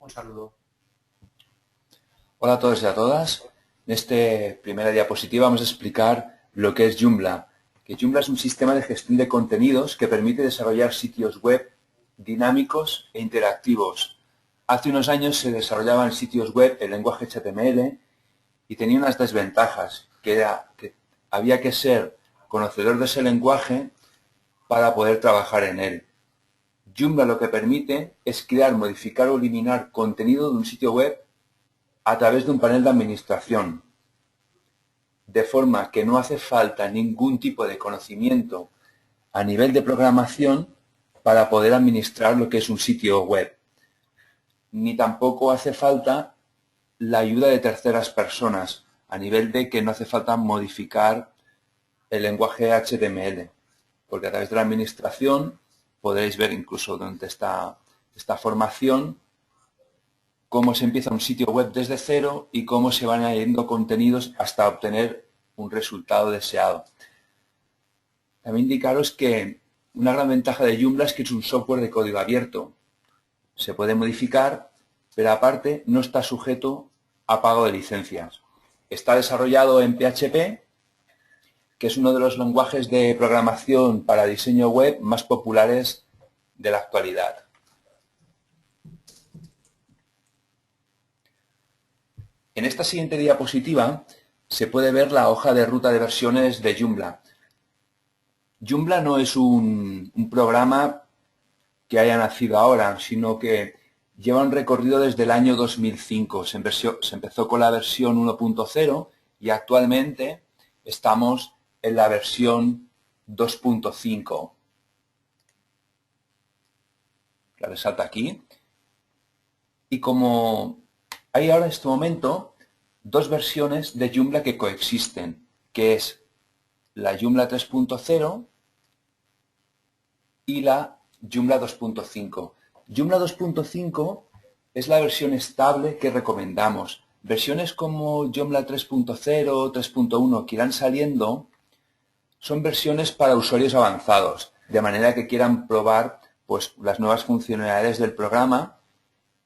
Un saludo. Hola a todos y a todas. En esta primera diapositiva vamos a explicar lo que es Joomla. Que Joomla es un sistema de gestión de contenidos que permite desarrollar sitios web dinámicos e interactivos. Hace unos años se desarrollaban sitios web en lenguaje HTML y tenía unas desventajas, que era que había que ser conocedor de ese lenguaje para poder trabajar en él. Joomla lo que permite es crear, modificar o eliminar contenido de un sitio web a través de un panel de administración, de forma que no hace falta ningún tipo de conocimiento a nivel de programación para poder administrar lo que es un sitio web. Ni tampoco hace falta la ayuda de terceras personas, a nivel de que no hace falta modificar el lenguaje HTML, porque a través de la administración podréis ver incluso durante esta formación cómo se empieza un sitio web desde cero y cómo se van añadiendo contenidos hasta obtener un resultado deseado. También indicaros que una gran ventaja de Joomla es que es un software de código abierto. Se puede modificar, pero aparte no está sujeto a pago de licencias. Está desarrollado en PHP, que es uno de los lenguajes de programación para diseño web más populares de la actualidad. En esta siguiente diapositiva se puede ver la hoja de ruta de versiones de Joomla. Joomla no es un programa que haya nacido ahora, sino que lleva un recorrido desde el año 2005. Se empezó con la versión 1.0 y actualmente estamos en la versión 2.5. La resalta aquí. Y como hay ahora en este momento dos versiones de Joomla que coexisten, que es la Joomla 3.0 y la Joomla 2.5. Joomla 2.5 es la versión estable que recomendamos. Versiones como Joomla 3.0, 3.1 que irán saliendo son versiones para usuarios avanzados, de manera que quieran probar pues, las nuevas funcionalidades del programa,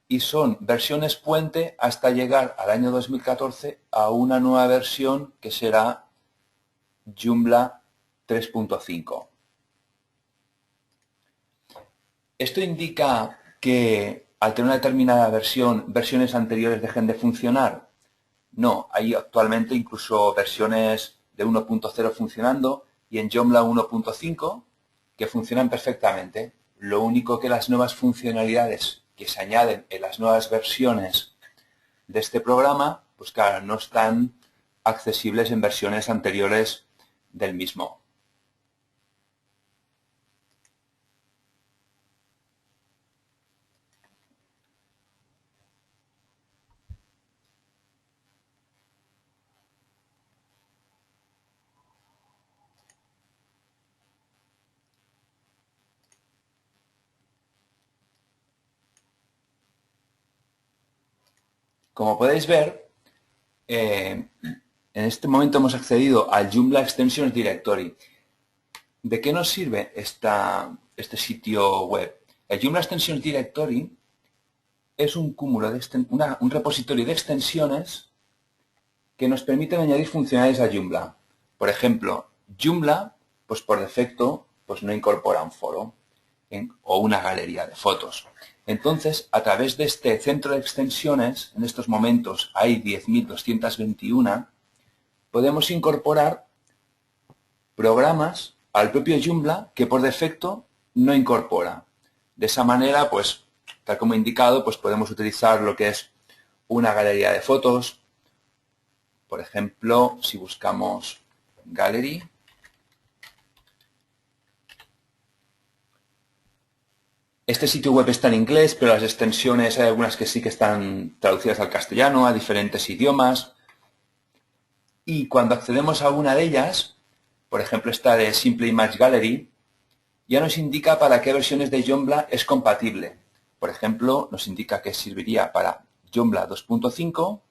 y son versiones puente hasta llegar al año 2014 a una nueva versión que será Joomla 3.5. ¿Esto indica que al tener una determinada versión, versiones anteriores dejen de funcionar? No, hay actualmente incluso versiones de 1.0 funcionando y en Joomla 1.5 que funcionan perfectamente. Lo único que las nuevas funcionalidades que se añaden en las nuevas versiones de este programa, pues claro, no están accesibles en versiones anteriores del mismo. Como podéis ver, en este momento hemos accedido al Joomla Extensions Directory. ¿De qué nos sirve este sitio web? El Joomla Extensions Directory es un cúmulo de un repositorio de extensiones que nos permiten añadir funcionalidades a Joomla. Por ejemplo, Joomla, pues por defecto, pues no incorpora un foro o una galería de fotos. Entonces, a través de este centro de extensiones, en estos momentos hay 10.221, podemos incorporar programas al propio Joomla que por defecto no incorpora. De esa manera, pues, tal como he indicado, pues podemos utilizar lo que es una galería de fotos. Por ejemplo, si buscamos Gallery, este sitio web está en inglés, pero las extensiones hay algunas que sí que están traducidas al castellano, a diferentes idiomas. Y cuando accedemos a una de ellas, por ejemplo esta de Simple Image Gallery, ya nos indica para qué versiones de Joomla es compatible. Por ejemplo, nos indica que serviría para Joomla 2.5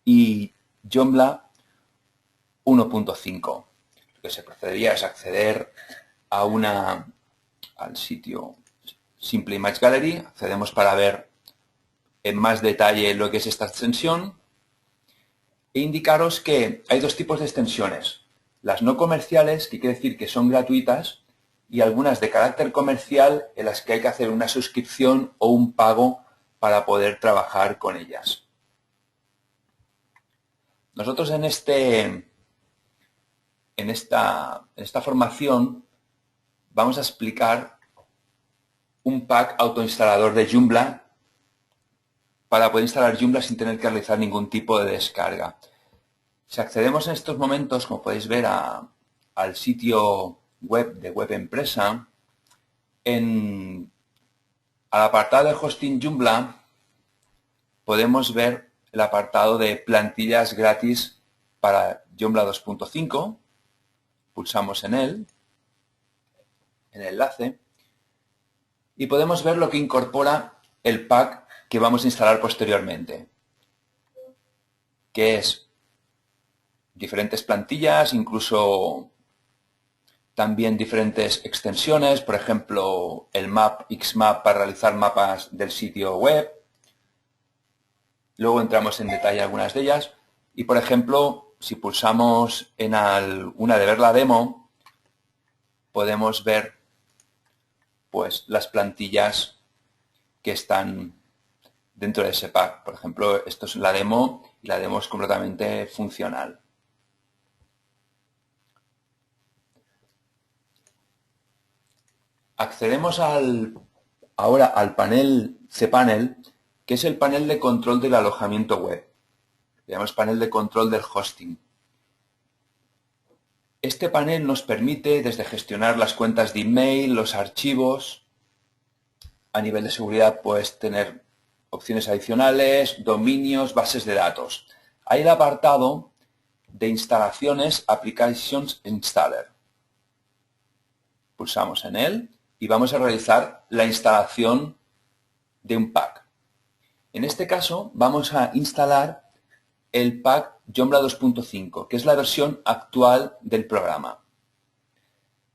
y Joomla 1.5. Lo que se procedería es acceder al sitio Simple Image Gallery, accedemos para ver en más detalle lo que es esta extensión e indicaros que hay dos tipos de extensiones. Las no comerciales, que quiere decir que son gratuitas, y algunas de carácter comercial en las que hay que hacer una suscripción o un pago para poder trabajar con ellas. Nosotros en esta formación vamos a explicar un pack autoinstalador de Joomla para poder instalar Joomla sin tener que realizar ningún tipo de descarga. Si accedemos en estos momentos, como podéis ver, al sitio web de Web Empresa, al apartado de hosting Joomla podemos ver el apartado de plantillas gratis para Joomla 2.5. Pulsamos en él, en el enlace, y podemos ver lo que incorpora el pack que vamos a instalar posteriormente, que es diferentes plantillas, incluso también diferentes extensiones, por ejemplo, el map Xmap para realizar mapas del sitio web. Luego entramos en detalle algunas de ellas y, por ejemplo, si pulsamos en una de ver la demo, podemos ver pues las plantillas que están dentro de ese pack. Por ejemplo, esto es la demo y la demo es completamente funcional. Accedemos ahora al panel cPanel, que es el panel de control del alojamiento web. Le llamamos panel de control del hosting. Este panel nos permite desde gestionar las cuentas de email, los archivos. A nivel de seguridad puedes tener opciones adicionales, dominios, bases de datos. Hay el apartado de instalaciones Applications Installer. Pulsamos en él y vamos a realizar la instalación de un pack. En este caso vamos a instalar el pack Joomla 2.5, que es la versión actual del programa.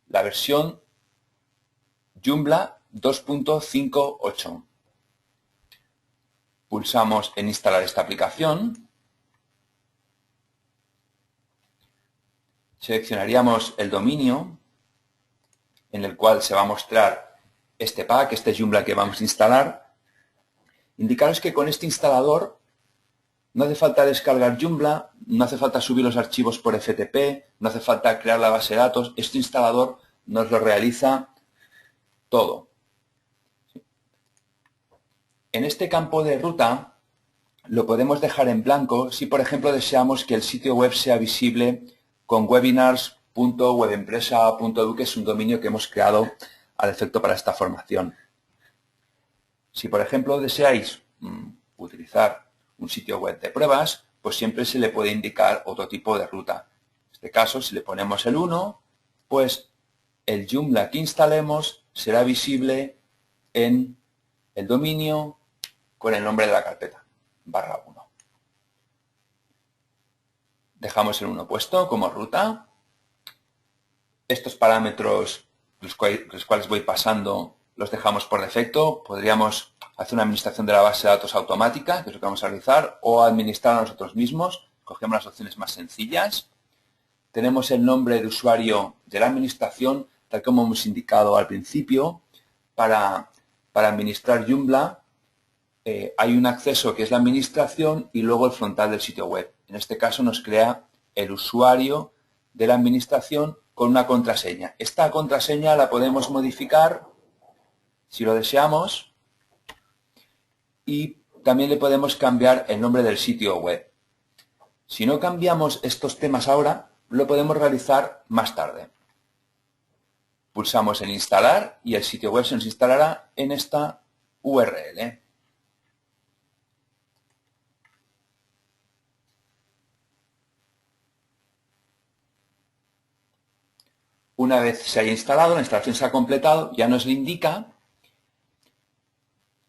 La versión Joomla 2.58. Pulsamos en instalar esta aplicación. Seleccionaríamos el dominio en el cual se va a mostrar este pack, este Joomla que vamos a instalar. Indicaros que con este instalador no hace falta descargar Joomla, no hace falta subir los archivos por FTP, no hace falta crear la base de datos. Este instalador nos lo realiza todo. En este campo de ruta lo podemos dejar en blanco si, por ejemplo, deseamos que el sitio web sea visible con webinars.webempresa.edu, que es un dominio que hemos creado al efecto para esta formación. Si, por ejemplo, deseáis utilizar un sitio web de pruebas, pues siempre se le puede indicar otro tipo de ruta. En este caso, si le ponemos el 1, pues el Joomla que instalemos será visible en el dominio con el nombre de la carpeta, /1. Dejamos el 1 puesto como ruta. Estos parámetros, los cuales voy pasando, los dejamos por defecto. Podríamos hacer una administración de la base de datos automática, que es lo que vamos a realizar, o administrar a nosotros mismos. Cogemos las opciones más sencillas. Tenemos el nombre de usuario de la administración, tal como hemos indicado al principio. Para administrar Joomla hay un acceso que es la administración y luego el frontal del sitio web. En este caso nos crea el usuario de la administración con una contraseña. Esta contraseña la podemos modificar si lo deseamos y también le podemos cambiar el nombre del sitio web. Si no cambiamos estos temas ahora, lo podemos realizar más tarde. Pulsamos en instalar y el sitio web se nos instalará en esta URL. Una vez se haya instalado, la instalación se ha completado, ya nos lo indica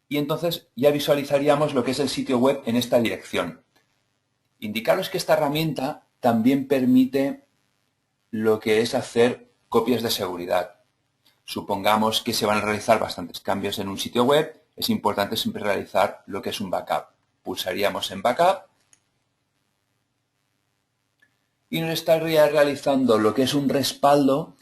y entonces ya visualizaríamos lo que es el sitio web en esta dirección. Indicaros que esta herramienta también permite lo que es hacer copias de seguridad. Supongamos que se van a realizar bastantes cambios en un sitio web es importante siempre realizar lo que es un backup. Pulsaríamos en backup y nos estaría realizando lo que es un respaldo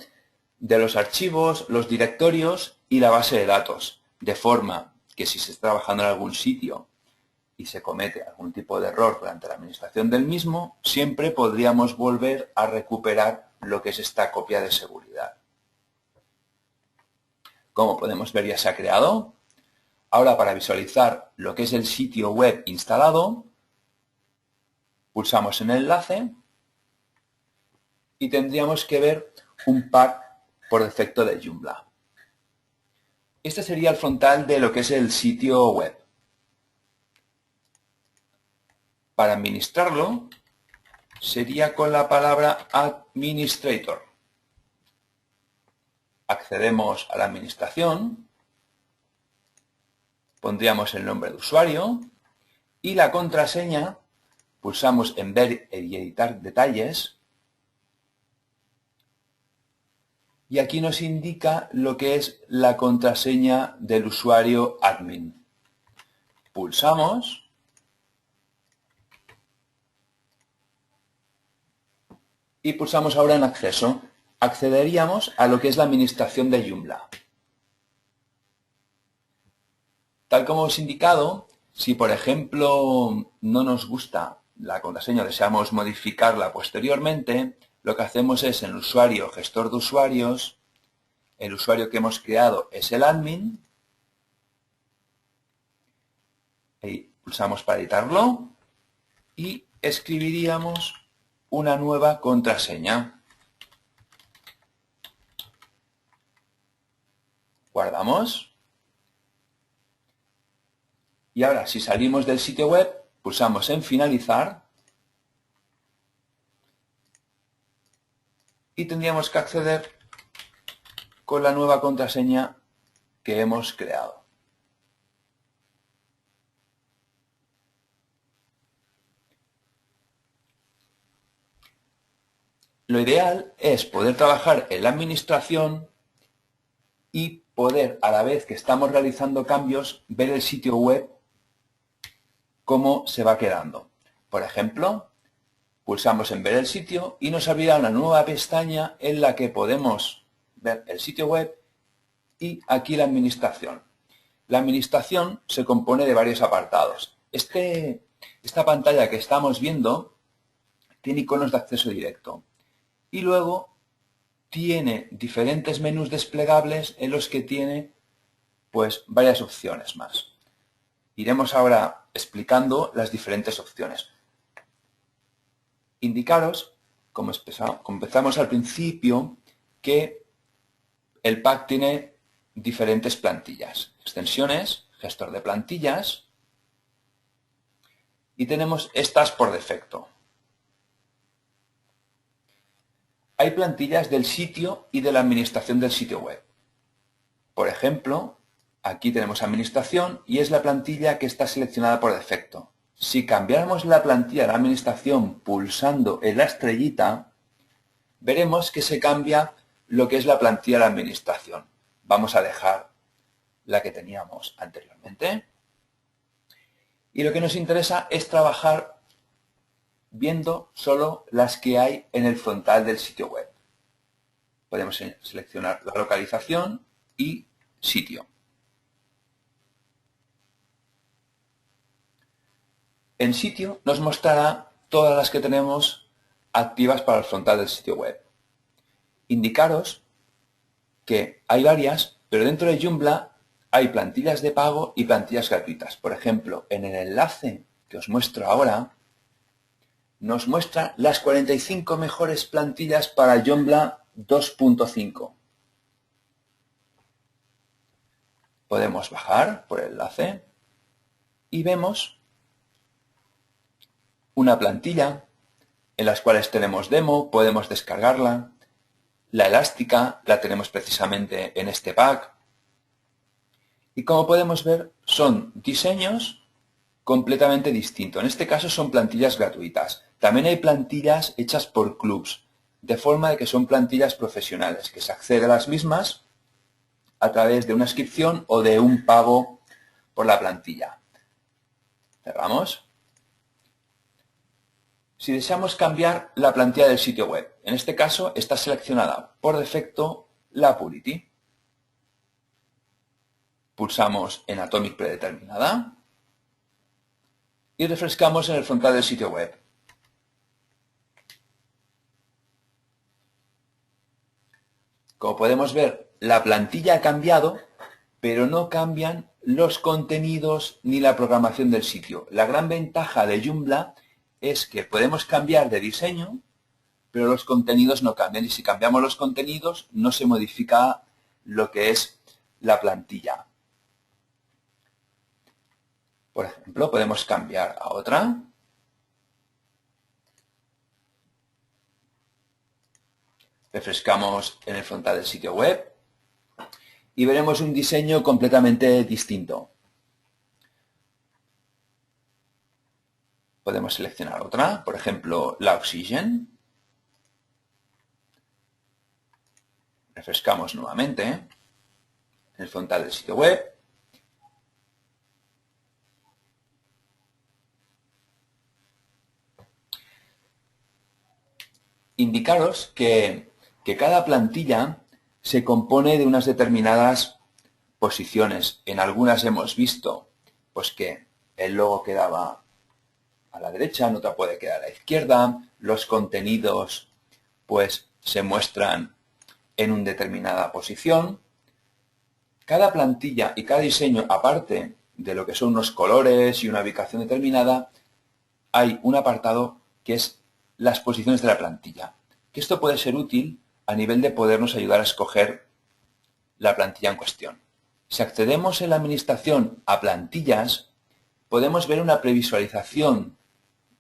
de los archivos, los directorios y la base de datos, de forma que si se está trabajando en algún sitio y se comete algún tipo de error durante la administración del mismo, siempre podríamos volver a recuperar lo que es esta copia de seguridad. Como podemos ver, ya se ha creado. Ahora, para visualizar lo que es el sitio web instalado, pulsamos en el enlace y tendríamos que ver un pack por defecto de Joomla. Este sería el frontal de lo que es el sitio web. Para administrarlo, sería con la palabra Administrator. Accedemos a la administración, pondríamos el nombre de usuario y la contraseña, pulsamos en ver y editar detalles y aquí nos indica lo que es la contraseña del usuario admin. Pulsamos y pulsamos ahora en acceso. Accederíamos a lo que es la administración de Joomla. Tal como os he indicado, si por ejemplo no nos gusta la contraseña o deseamos modificarla posteriormente, lo que hacemos es en el usuario gestor de usuarios, el usuario que hemos creado es el admin, y pulsamos para editarlo y escribiríamos una nueva contraseña. Guardamos. Y ahora, si salimos del sitio web, pulsamos en finalizar y tendríamos que acceder con la nueva contraseña que hemos creado. Lo ideal es poder trabajar en la administración y poder, a la vez que estamos realizando cambios, ver el sitio web cómo se va quedando. Por ejemplo, pulsamos en ver el sitio y nos abrirá una nueva pestaña en la que podemos ver el sitio web y aquí la administración. La administración se compone de varios apartados. Esta pantalla que estamos viendo tiene iconos de acceso directo y luego tiene diferentes menús desplegables en los que tiene pues varias opciones más. Iremos ahora explicando las diferentes opciones. Indicaros, como empezamos al principio, que el pack tiene diferentes plantillas, extensiones, gestor de plantillas y tenemos estas por defecto. Hay plantillas del sitio y de la administración del sitio web. Por ejemplo, aquí tenemos administración y es la plantilla que está seleccionada por defecto. Si cambiáramos la plantilla de la administración pulsando en la estrellita, veremos que se cambia lo que es la plantilla de la administración. Vamos a dejar la que teníamos anteriormente. Y lo que nos interesa es trabajar viendo solo las que hay en el frontal del sitio web. Podemos seleccionar la localización y sitio. En sitio nos mostrará todas las que tenemos activas para el frontal del sitio web. Indicaros que hay varias, pero dentro de Joomla hay plantillas de pago y plantillas gratuitas. Por ejemplo, en el enlace que os muestro ahora, nos muestra las 45 mejores plantillas para Joomla 2.5. Podemos bajar por el enlace y vemos una plantilla en las cuales tenemos demo, podemos descargarla. La elástica la tenemos precisamente en este pack. Y como podemos ver, son diseños completamente distintos. En este caso son plantillas gratuitas. También hay plantillas hechas por clubs, de forma de que son plantillas profesionales, que se accede a las mismas a través de una inscripción o de un pago por la plantilla. Cerramos. Si deseamos cambiar la plantilla del sitio web, en este caso está seleccionada por defecto la Apurity. Pulsamos en Atomic predeterminada y refrescamos en el frontal del sitio web. Como podemos ver, la plantilla ha cambiado, pero no cambian los contenidos ni la programación del sitio. La gran ventaja de Joomla es que podemos cambiar de diseño, pero los contenidos no cambian. Y si cambiamos los contenidos, no se modifica lo que es la plantilla. Por ejemplo, podemos cambiar a otra. Refrescamos en el frontal del sitio web y veremos un diseño completamente distinto. Podemos seleccionar otra, por ejemplo, la Oxygen. Refrescamos nuevamente en el frontal del sitio web. Indicaros que cada plantilla se compone de unas determinadas posiciones. En algunas hemos visto pues, que el logo quedaba a la derecha, en otra puede quedar a la izquierda, los contenidos pues se muestran en una determinada posición. Cada plantilla y cada diseño, aparte de lo que son unos colores y una ubicación determinada, hay un apartado que es las posiciones de la plantilla. Que esto puede ser útil a nivel de podernos ayudar a escoger la plantilla en cuestión. Si accedemos en la administración a plantillas, podemos ver una previsualización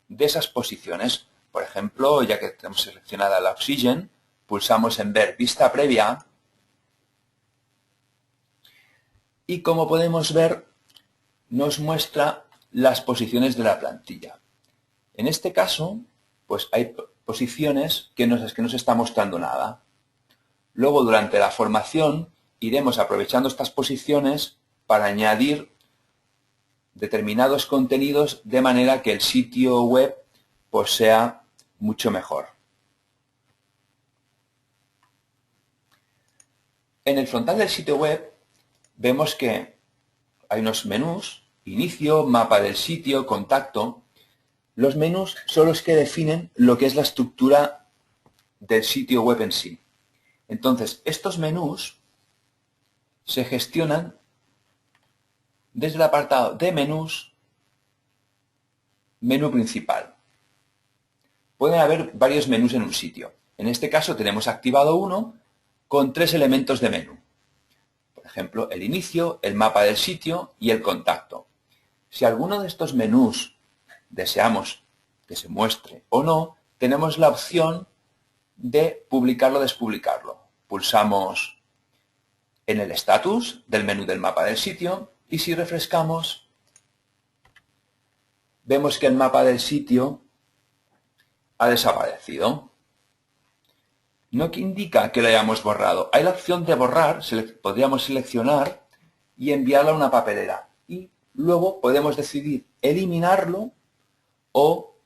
de esas posiciones. Por ejemplo, ya que tenemos seleccionada la Oxygen, pulsamos en ver vista previa y como podemos ver, nos muestra las posiciones de la plantilla. En este caso, pues hay posiciones que no se está mostrando nada. Luego, durante la formación, iremos aprovechando estas posiciones para añadir determinados contenidos de manera que el sitio web pues, sea mucho mejor. En el frontal del sitio web vemos que hay unos menús, inicio, mapa del sitio, contacto. Los menús son los que definen lo que es la estructura del sitio web en sí. Entonces, estos menús se gestionan desde el apartado de menús, menú principal. Pueden haber varios menús en un sitio. En este caso tenemos activado uno con 3 elementos de menú. Por ejemplo, el inicio, el mapa del sitio y el contacto. Si alguno de estos menús deseamos que se muestre o no, tenemos la opción de publicarlo o despublicarlo. Pulsamos en el estatus del menú del mapa del sitio y si refrescamos, vemos que el mapa del sitio ha desaparecido. No indica que lo hayamos borrado. Hay la opción de borrar, podríamos seleccionar y enviarlo a una papelera. Y luego podemos decidir eliminarlo o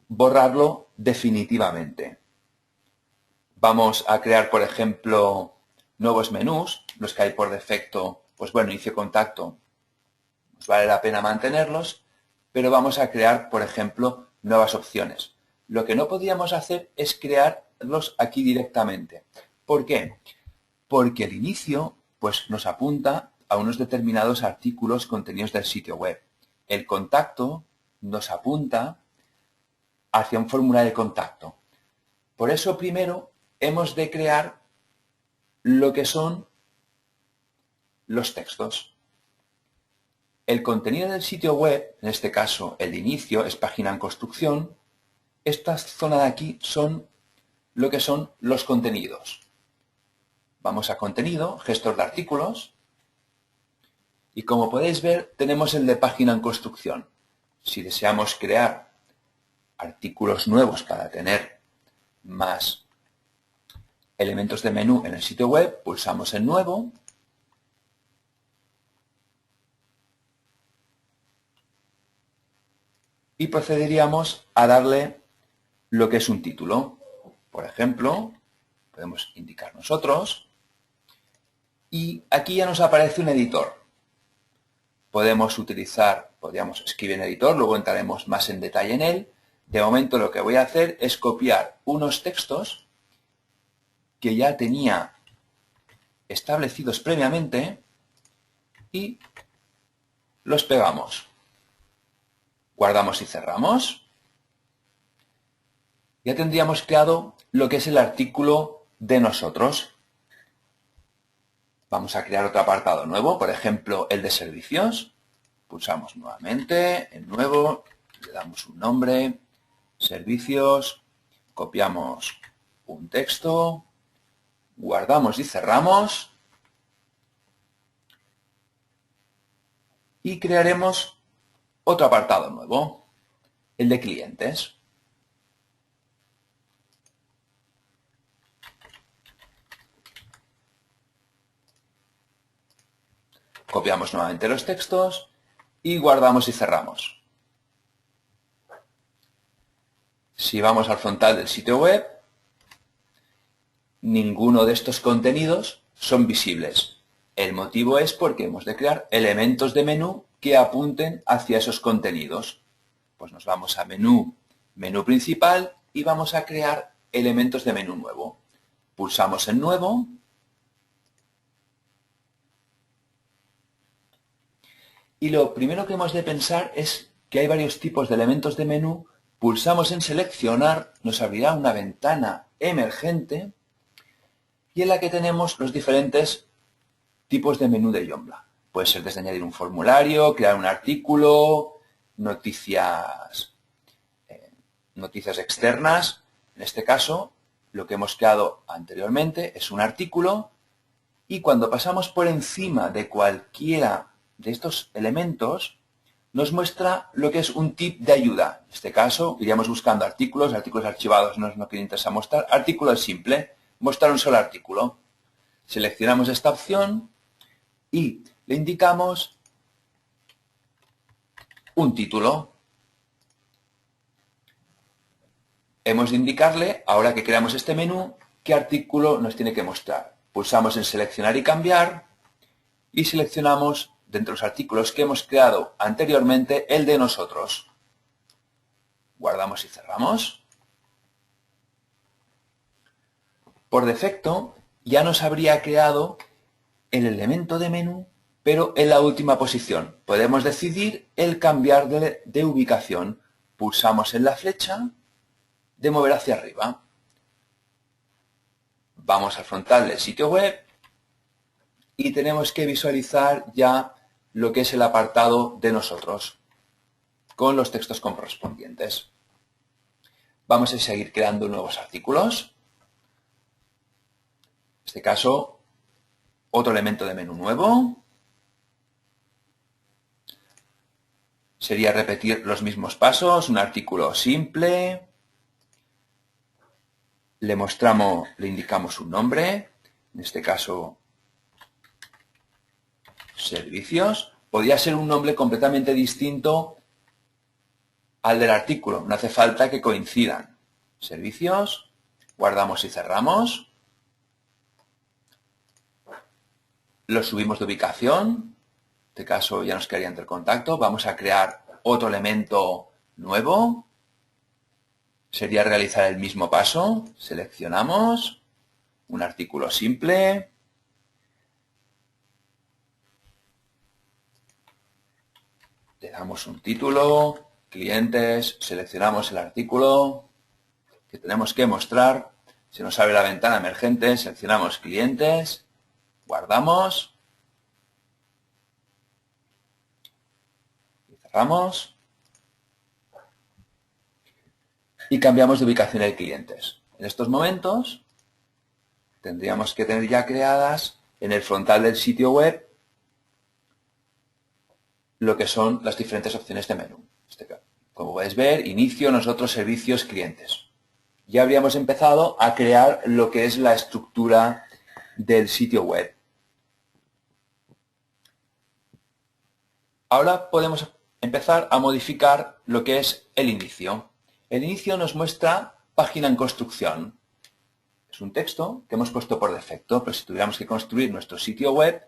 borrarlo definitivamente. Vamos a crear, por ejemplo, nuevos menús, los que hay por defecto, pues bueno, inicio contacto, nos vale la pena mantenerlos, pero vamos a crear, por ejemplo, nuevas opciones. Lo que no podríamos hacer es crearlos aquí directamente. ¿Por qué? Porque el inicio pues, nos apunta a unos determinados artículos contenidos del sitio web. El contacto nos apunta hacia un formulario de contacto. Por eso primero hemos de crear lo que son los textos. El contenido del sitio web, en este caso el inicio, es página en construcción. Esta zona de aquí son lo que son los contenidos. Vamos a contenido, gestor de artículos. Y como podéis ver, tenemos el de página en construcción. Si deseamos crear artículos nuevos para tener más elementos de menú en el sitio web, pulsamos en nuevo. y procederíamos a darle lo que es un título. Por ejemplo, podemos indicar nosotros y aquí ya nos aparece un editor. Podríamos escribir en editor, luego entraremos más en detalle en él. De momento lo que voy a hacer es copiar unos textos que ya tenía establecidos previamente y los pegamos. Guardamos y cerramos. Ya tendríamos creado lo que es el artículo de nosotros. Vamos a crear otro apartado nuevo, por ejemplo, el de servicios. Pulsamos nuevamente en nuevo, le damos un nombre, servicios, copiamos un texto, guardamos y cerramos y crearemos otro apartado nuevo, el de clientes. Copiamos nuevamente los textos y guardamos y cerramos. Si vamos al frontal del sitio web, ninguno de estos contenidos son visibles. El motivo es porque hemos de crear elementos de menú que apunten hacia esos contenidos. Pues nos vamos a menú principal y vamos a crear elementos de menú nuevo. Pulsamos en nuevo y lo primero que hemos de pensar es que hay varios tipos de elementos de menú. Pulsamos en seleccionar, nos abrirá una ventana emergente y en la que tenemos los diferentes tipos de menú de Joomla. Puede ser desde añadir un formulario, crear un artículo, noticias externas. En este caso, lo que hemos creado anteriormente es un artículo y cuando pasamos por encima de cualquiera de estos elementos, nos muestra lo que es un tip de ayuda. En este caso, iríamos buscando artículos archivados no es lo que interesa mostrar. Artículo es simple, mostrar un solo artículo. Seleccionamos esta opción y le indicamos un título. Hemos de indicarle, ahora que creamos este menú, qué artículo nos tiene que mostrar. Pulsamos en seleccionar y cambiar y seleccionamos dentro de los artículos que hemos creado anteriormente el de nosotros. Guardamos y cerramos. Por defecto ya nos habría creado el elemento de menú, pero en la última posición. Podemos decidir el cambiar de ubicación. Pulsamos en la flecha de mover hacia arriba. Vamos al frontal del sitio web y tenemos que visualizar ya lo que es el apartado de nosotros con los textos correspondientes. Vamos a seguir creando nuevos artículos. En este caso, otro elemento de menú nuevo. Sería repetir los mismos pasos, un artículo simple. Le indicamos un nombre, en este caso, servicios. Podría ser un nombre completamente distinto al del artículo, no hace falta que coincidan. Servicios, guardamos y cerramos. Lo subimos de ubicación, en este caso ya nos quedaría entre el contacto. Vamos a crear otro elemento nuevo. Sería realizar el mismo paso. Seleccionamos un artículo simple. Le damos un título, clientes, seleccionamos el artículo que tenemos que mostrar. Se nos abre la ventana emergente, seleccionamos clientes, guardamos y cerramos. Y cambiamos de ubicación de clientes. En estos momentos tendríamos que tener ya creadas en el frontal del sitio web lo que son las diferentes opciones de menú. Como podéis ver, inicio, nosotros, servicios, clientes. Ya habríamos empezado a crear lo que es la estructura del sitio web. Ahora podemos empezar a modificar lo que es el inicio. El inicio nos muestra página en construcción. Es un texto que hemos puesto por defecto, pero si tuviéramos que construir nuestro sitio web,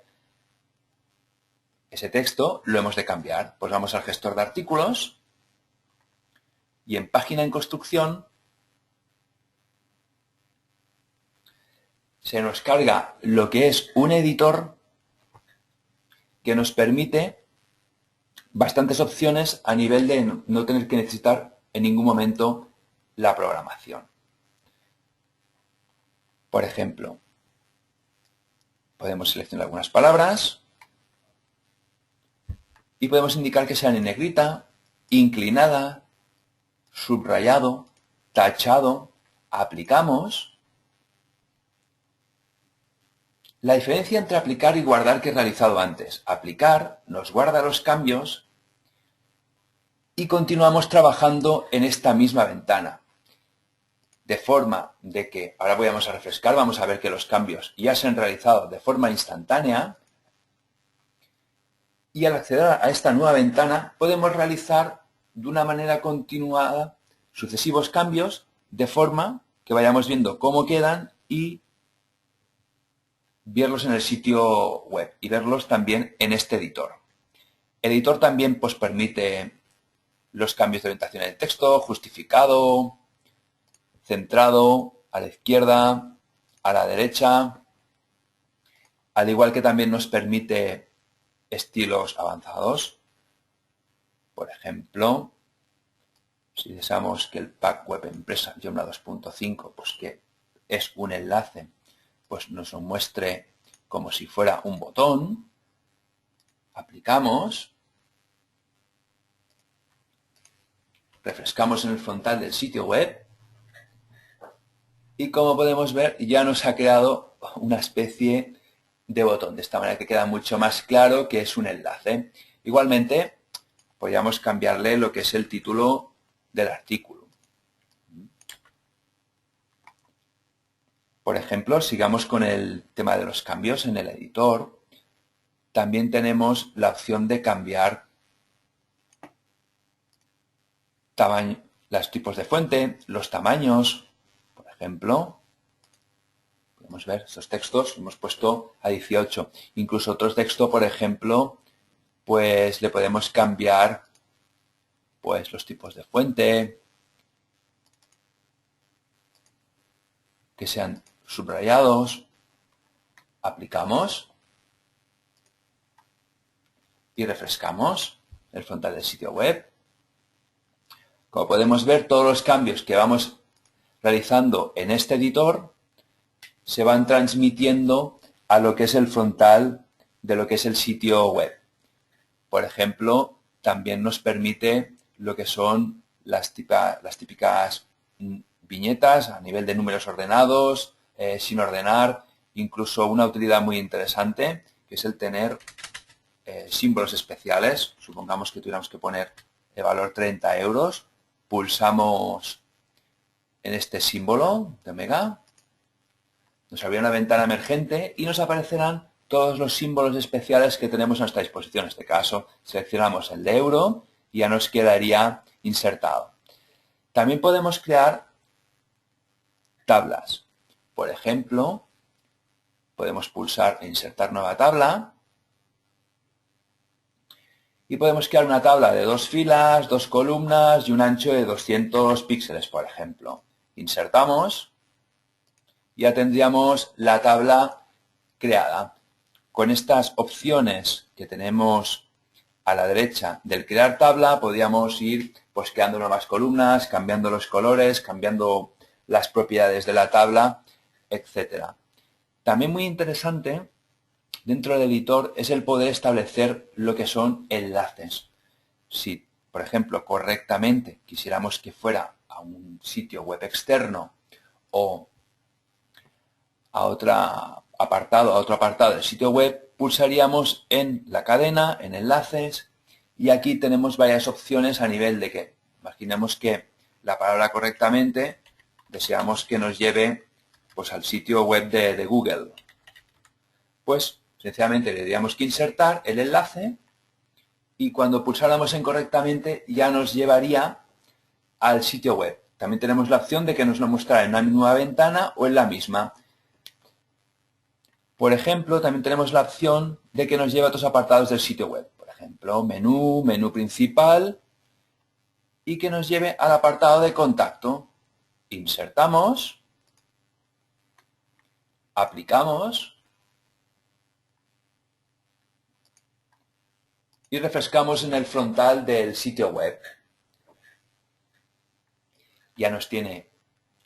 ese texto lo hemos de cambiar. Pues vamos al gestor de artículos y en página en construcción se nos carga lo que es un editor que nos permite bastantes opciones a nivel de no tener que necesitar en ningún momento la programación. Por ejemplo, podemos seleccionar algunas palabras y podemos indicar que sean en negrita, inclinada, subrayado, tachado. Aplicamos. La diferencia entre aplicar y guardar que he realizado antes. Aplicar nos guarda los cambios y continuamos trabajando en esta misma ventana. De forma de que, ahora vamos a refrescar, vamos a ver que los cambios ya se han realizado de forma instantánea. Y al acceder a esta nueva ventana podemos realizar de una manera continuada sucesivos cambios de forma que vayamos viendo cómo quedan y verlos en el sitio web y verlos también en este editor. El editor también pues, permite los cambios de orientación del texto, justificado, centrado, a la izquierda, a la derecha, al igual que también nos permite estilos avanzados. Por ejemplo, si deseamos que el pack web empresa Joomla 2.5, pues que es un enlace, pues nos lo muestre como si fuera un botón, aplicamos, refrescamos en el frontal del sitio web y como podemos ver ya nos ha creado una especie de botón, de esta manera que queda mucho más claro que es un enlace. Igualmente, podríamos cambiarle lo que es el título del artículo. Por ejemplo, sigamos con el tema de los cambios en el editor. También tenemos la opción de cambiar tamaño, los tipos de fuente, los tamaños. Por ejemplo, podemos ver estos textos, hemos puesto a 18. Incluso otros textos, por ejemplo, pues le podemos cambiar pues los tipos de fuente, que sean subrayados. Aplicamos y refrescamos el frontal del sitio web. Como podemos ver, todos los cambios que vamos realizando en este editor se van transmitiendo a lo que es el frontal de lo que es el sitio web. Por ejemplo, también nos permite lo que son las típicas viñetas a nivel de números ordenados, sin ordenar, incluso una utilidad muy interesante, que es el tener símbolos especiales. Supongamos que tuviéramos que poner el valor 30 euros, pulsamos en este símbolo de Omega, nos abrirá una ventana emergente y nos aparecerán todos los símbolos especiales que tenemos a nuestra disposición. En este caso, seleccionamos el de euro y ya nos quedaría insertado. También podemos crear tablas. Por ejemplo, podemos pulsar e insertar nueva tabla y podemos crear una tabla de 2 filas, 2 columnas y un ancho de 200 píxeles, por ejemplo. Insertamos y ya tendríamos la tabla creada. Con estas opciones que tenemos a la derecha del crear tabla, podríamos ir pues creando nuevas columnas, cambiando los colores, cambiando las propiedades de la tabla, etc. También muy interesante dentro del editor es el poder establecer lo que son enlaces. Si, por ejemplo, correctamente quisiéramos que fuera a un sitio web externo o a otro apartado del sitio web, pulsaríamos en la cadena, en enlaces, y aquí tenemos varias opciones a nivel de que, imaginemos que la palabra correctamente deseamos que nos lleve pues, al sitio web de Google. Pues, sencillamente le diríamos que insertar el enlace y cuando pulsáramos en correctamente ya nos llevaría al sitio web. También tenemos la opción de que nos lo muestre en una nueva ventana o en la misma. Por ejemplo, también tenemos la opción de que nos lleve a otros apartados del sitio web. Por ejemplo, menú, menú principal y que nos lleve al apartado de contacto. Insertamos, aplicamos y refrescamos en el frontal del sitio web. Ya nos tiene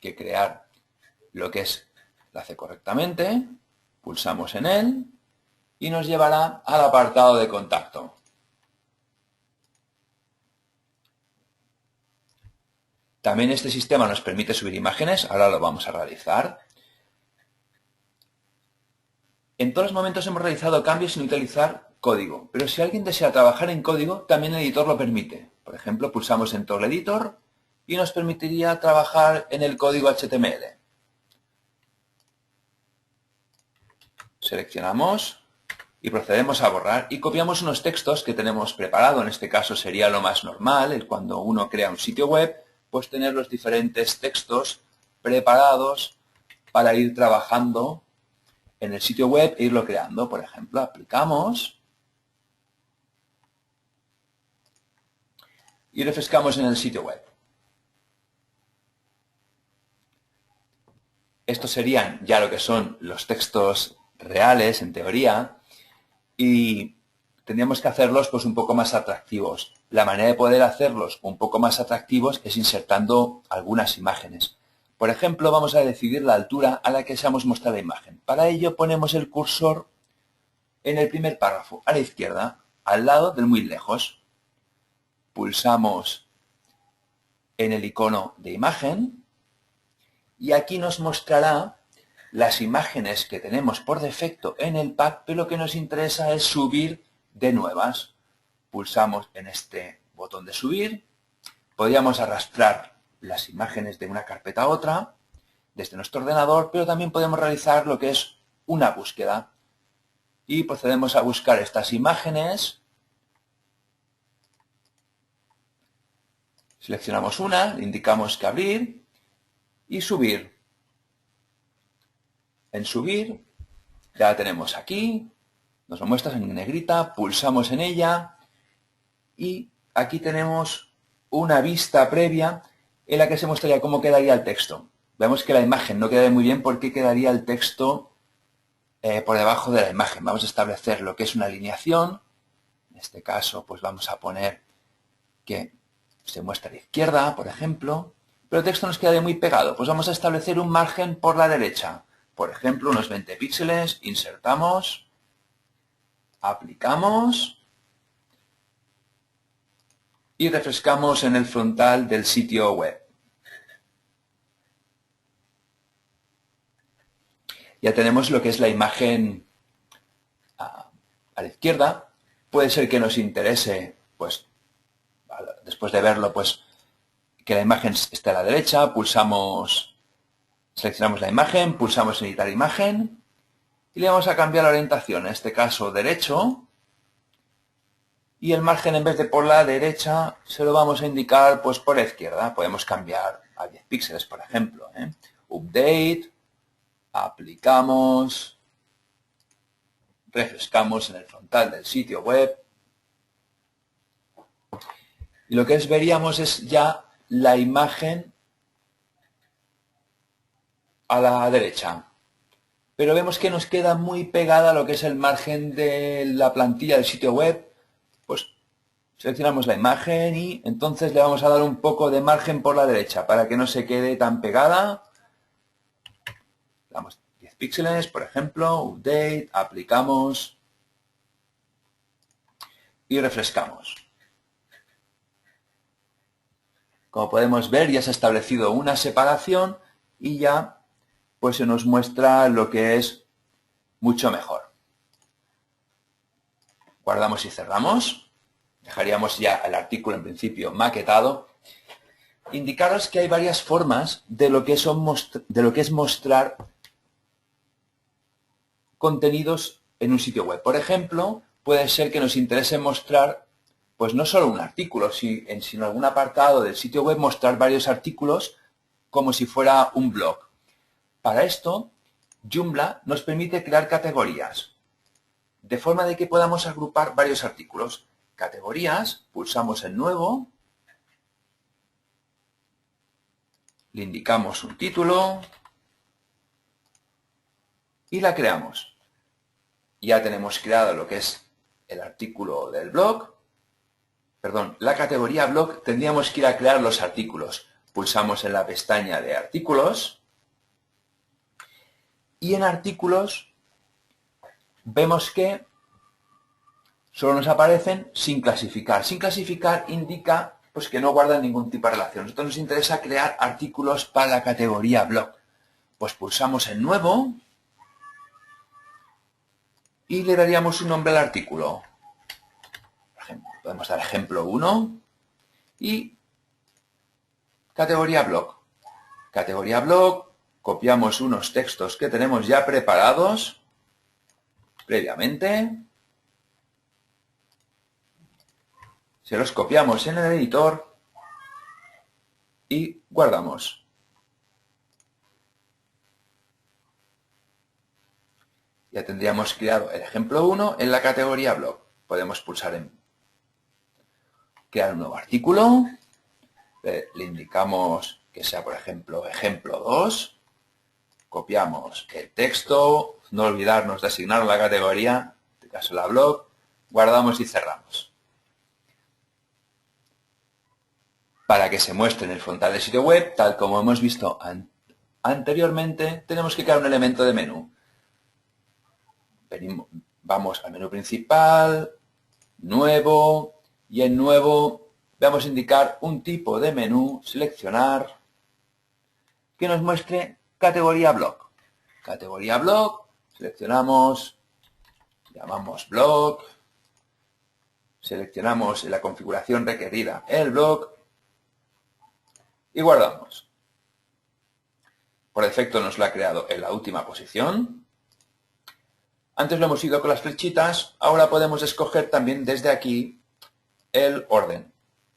que crear lo que es enlace correctamente, pulsamos en él y nos llevará al apartado de contacto. También este sistema nos permite subir imágenes, ahora lo vamos a realizar. En todos los momentos hemos realizado cambios sin utilizar código, pero si alguien desea trabajar en código, también el editor lo permite. Por ejemplo, pulsamos en Toggle Editor y nos permitiría trabajar en el código HTML. Seleccionamos y procedemos a borrar y copiamos unos textos que tenemos preparado. En este caso sería lo más normal, cuando uno crea un sitio web, pues tener los diferentes textos preparados para ir trabajando en el sitio web e irlo creando. Por ejemplo, aplicamos y refrescamos en el sitio web. Estos serían ya lo que son los textos reales, en teoría, y tendríamos que hacerlos pues un poco más atractivos. La manera de poder hacerlos un poco más atractivos es insertando algunas imágenes. Por ejemplo, vamos a decidir la altura a la que deseamos mostrar la imagen. Para ello ponemos el cursor en el primer párrafo, a la izquierda, al lado del muy lejos. Pulsamos en el icono de imagen y aquí nos mostrará las imágenes que tenemos por defecto en el pack, pero lo que nos interesa es subir de nuevas. Pulsamos en este botón de subir. Podríamos arrastrar las imágenes de una carpeta a otra desde nuestro ordenador, pero también podemos realizar lo que es una búsqueda. Y procedemos a buscar estas imágenes. Seleccionamos una, indicamos que abrir y subir. En subir, ya la tenemos aquí, nos lo muestra en negrita, pulsamos en ella y aquí tenemos una vista previa en la que se mostraría cómo quedaría el texto. Vemos que la imagen no queda muy bien porque quedaría el texto por debajo de la imagen. Vamos a establecer lo que es una alineación. En este caso, pues vamos a poner que se muestra a la izquierda, por ejemplo, pero el texto nos queda muy pegado. Pues vamos a establecer un margen por la derecha. Por ejemplo, unos 20 píxeles, insertamos, aplicamos y refrescamos en el frontal del sitio web. Ya tenemos lo que es la imagen a la izquierda. Puede ser que nos interese, pues, después de verlo, pues, que la imagen esté a la derecha. Seleccionamos la imagen, pulsamos en editar imagen y le vamos a cambiar la orientación, en este caso derecho, y el margen en vez de por la derecha se lo vamos a indicar pues por la izquierda. Podemos cambiar a 10 píxeles, por ejemplo. Update, aplicamos, refrescamos en el frontal del sitio web y lo que veríamos es ya la imagen a la derecha. Pero vemos que nos queda muy pegada a lo que es el margen de la plantilla del sitio web. Pues seleccionamos la imagen y entonces le vamos a dar un poco de margen por la derecha para que no se quede tan pegada. Le damos 10 píxeles, por ejemplo, update, aplicamos y refrescamos. Como podemos ver, ya se ha establecido una separación y ya pues se nos muestra lo que es mucho mejor. Guardamos y cerramos. Dejaríamos ya el artículo en principio maquetado. Indicaros que hay varias formas de lo que es mostrar contenidos en un sitio web. Por ejemplo, puede ser que nos interese mostrar pues no solo un artículo, sino en algún apartado del sitio web mostrar varios artículos como si fuera un blog. Para esto, Joomla nos permite crear categorías, de forma de que podamos agrupar varios artículos. Categorías, pulsamos en Nuevo, le indicamos un título y la creamos. Ya tenemos creado lo que es el artículo del blog. Perdón, la categoría blog. Tendríamos que ir a crear los artículos. Pulsamos en la pestaña de artículos y en artículos vemos que solo nos aparecen sin clasificar. Sin clasificar indica pues, que no guardan ningún tipo de relación. A nosotros nos interesa crear artículos para la categoría blog. Pues pulsamos en Nuevo y le daríamos un nombre al artículo. Por ejemplo, podemos dar ejemplo 1 y categoría blog. Categoría blog, copiamos unos textos que tenemos ya preparados previamente. Se los copiamos en el editor y guardamos. Ya tendríamos creado el ejemplo 1 en la categoría blog. Podemos pulsar en crear un nuevo artículo. Le indicamos que sea, por ejemplo, ejemplo 2. Copiamos el texto. No olvidarnos de asignar la categoría, en este caso la blog. Guardamos y cerramos. Para que se muestre en el frontal del sitio web, tal como hemos visto anteriormente, tenemos que crear un elemento de menú. Vamos al menú principal, Nuevo, y en Nuevo vamos a indicar un tipo de menú, seleccionar, que nos muestre categoría blog. Categoría blog, seleccionamos, llamamos blog, seleccionamos la configuración requerida el blog y guardamos. Por defecto nos lo ha creado en la última posición. Antes lo hemos ido con las flechitas, ahora podemos escoger también desde aquí el orden.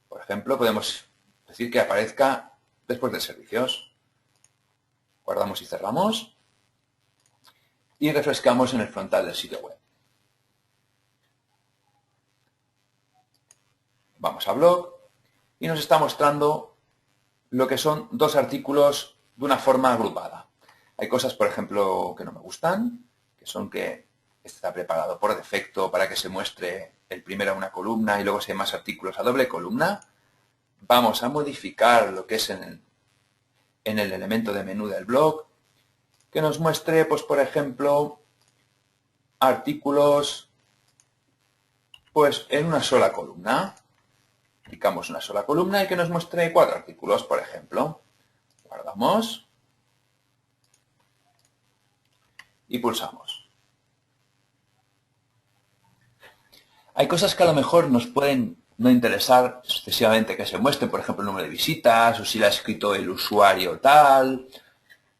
Por ejemplo, podemos decir que aparezca después de servicios. Guardamos y cerramos. Y refrescamos en el frontal del sitio web. Vamos a blog y nos está mostrando lo que son dos artículos de una forma agrupada. Hay cosas, por ejemplo, que no me gustan, que son que está preparado por defecto para que se muestre el primero a una columna y luego si hay más artículos a doble columna. Vamos a modificar lo que es en el elemento de menú del blog, que nos muestre, pues por ejemplo, artículos pues en una sola columna. Clicamos una sola columna y que nos muestre 4 artículos, por ejemplo. Guardamos y pulsamos. Hay cosas que a lo mejor nos pueden no interesar excesivamente que se muestren, por ejemplo, el número de visitas, o si la ha escrito el usuario tal,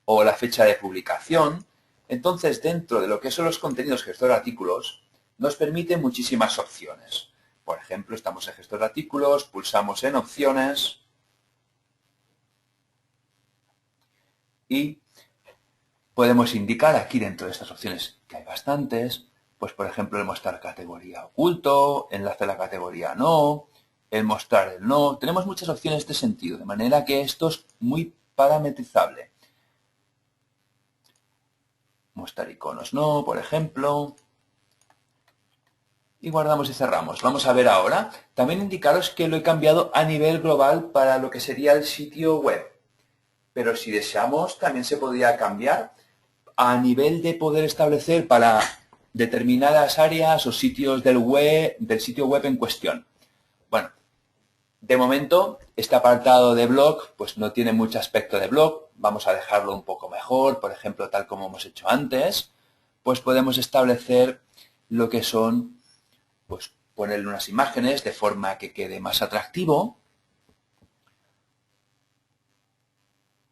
o la fecha de publicación. Entonces, dentro de lo que son los contenidos gestor de artículos, nos permite muchísimas opciones. Por ejemplo, estamos en gestor de artículos, pulsamos en opciones y podemos indicar aquí dentro de estas opciones, que hay bastantes, pues por ejemplo el mostrar categoría oculto, enlace a la categoría no, el mostrar el no. Tenemos muchas opciones en este sentido, de manera que esto es muy parametrizable. Mostrar iconos no, por ejemplo. Y guardamos y cerramos. Vamos a ver ahora. También indicaros que lo he cambiado a nivel global para lo que sería el sitio web. Pero si deseamos, también se podría cambiar a nivel de poder establecer para determinadas áreas o sitios del sitio web en cuestión. Bueno, de momento, este apartado de blog pues no tiene mucho aspecto de blog. Vamos a dejarlo un poco mejor, por ejemplo, tal como hemos hecho antes. Pues podemos establecer lo que son, pues ponerle unas imágenes de forma que quede más atractivo.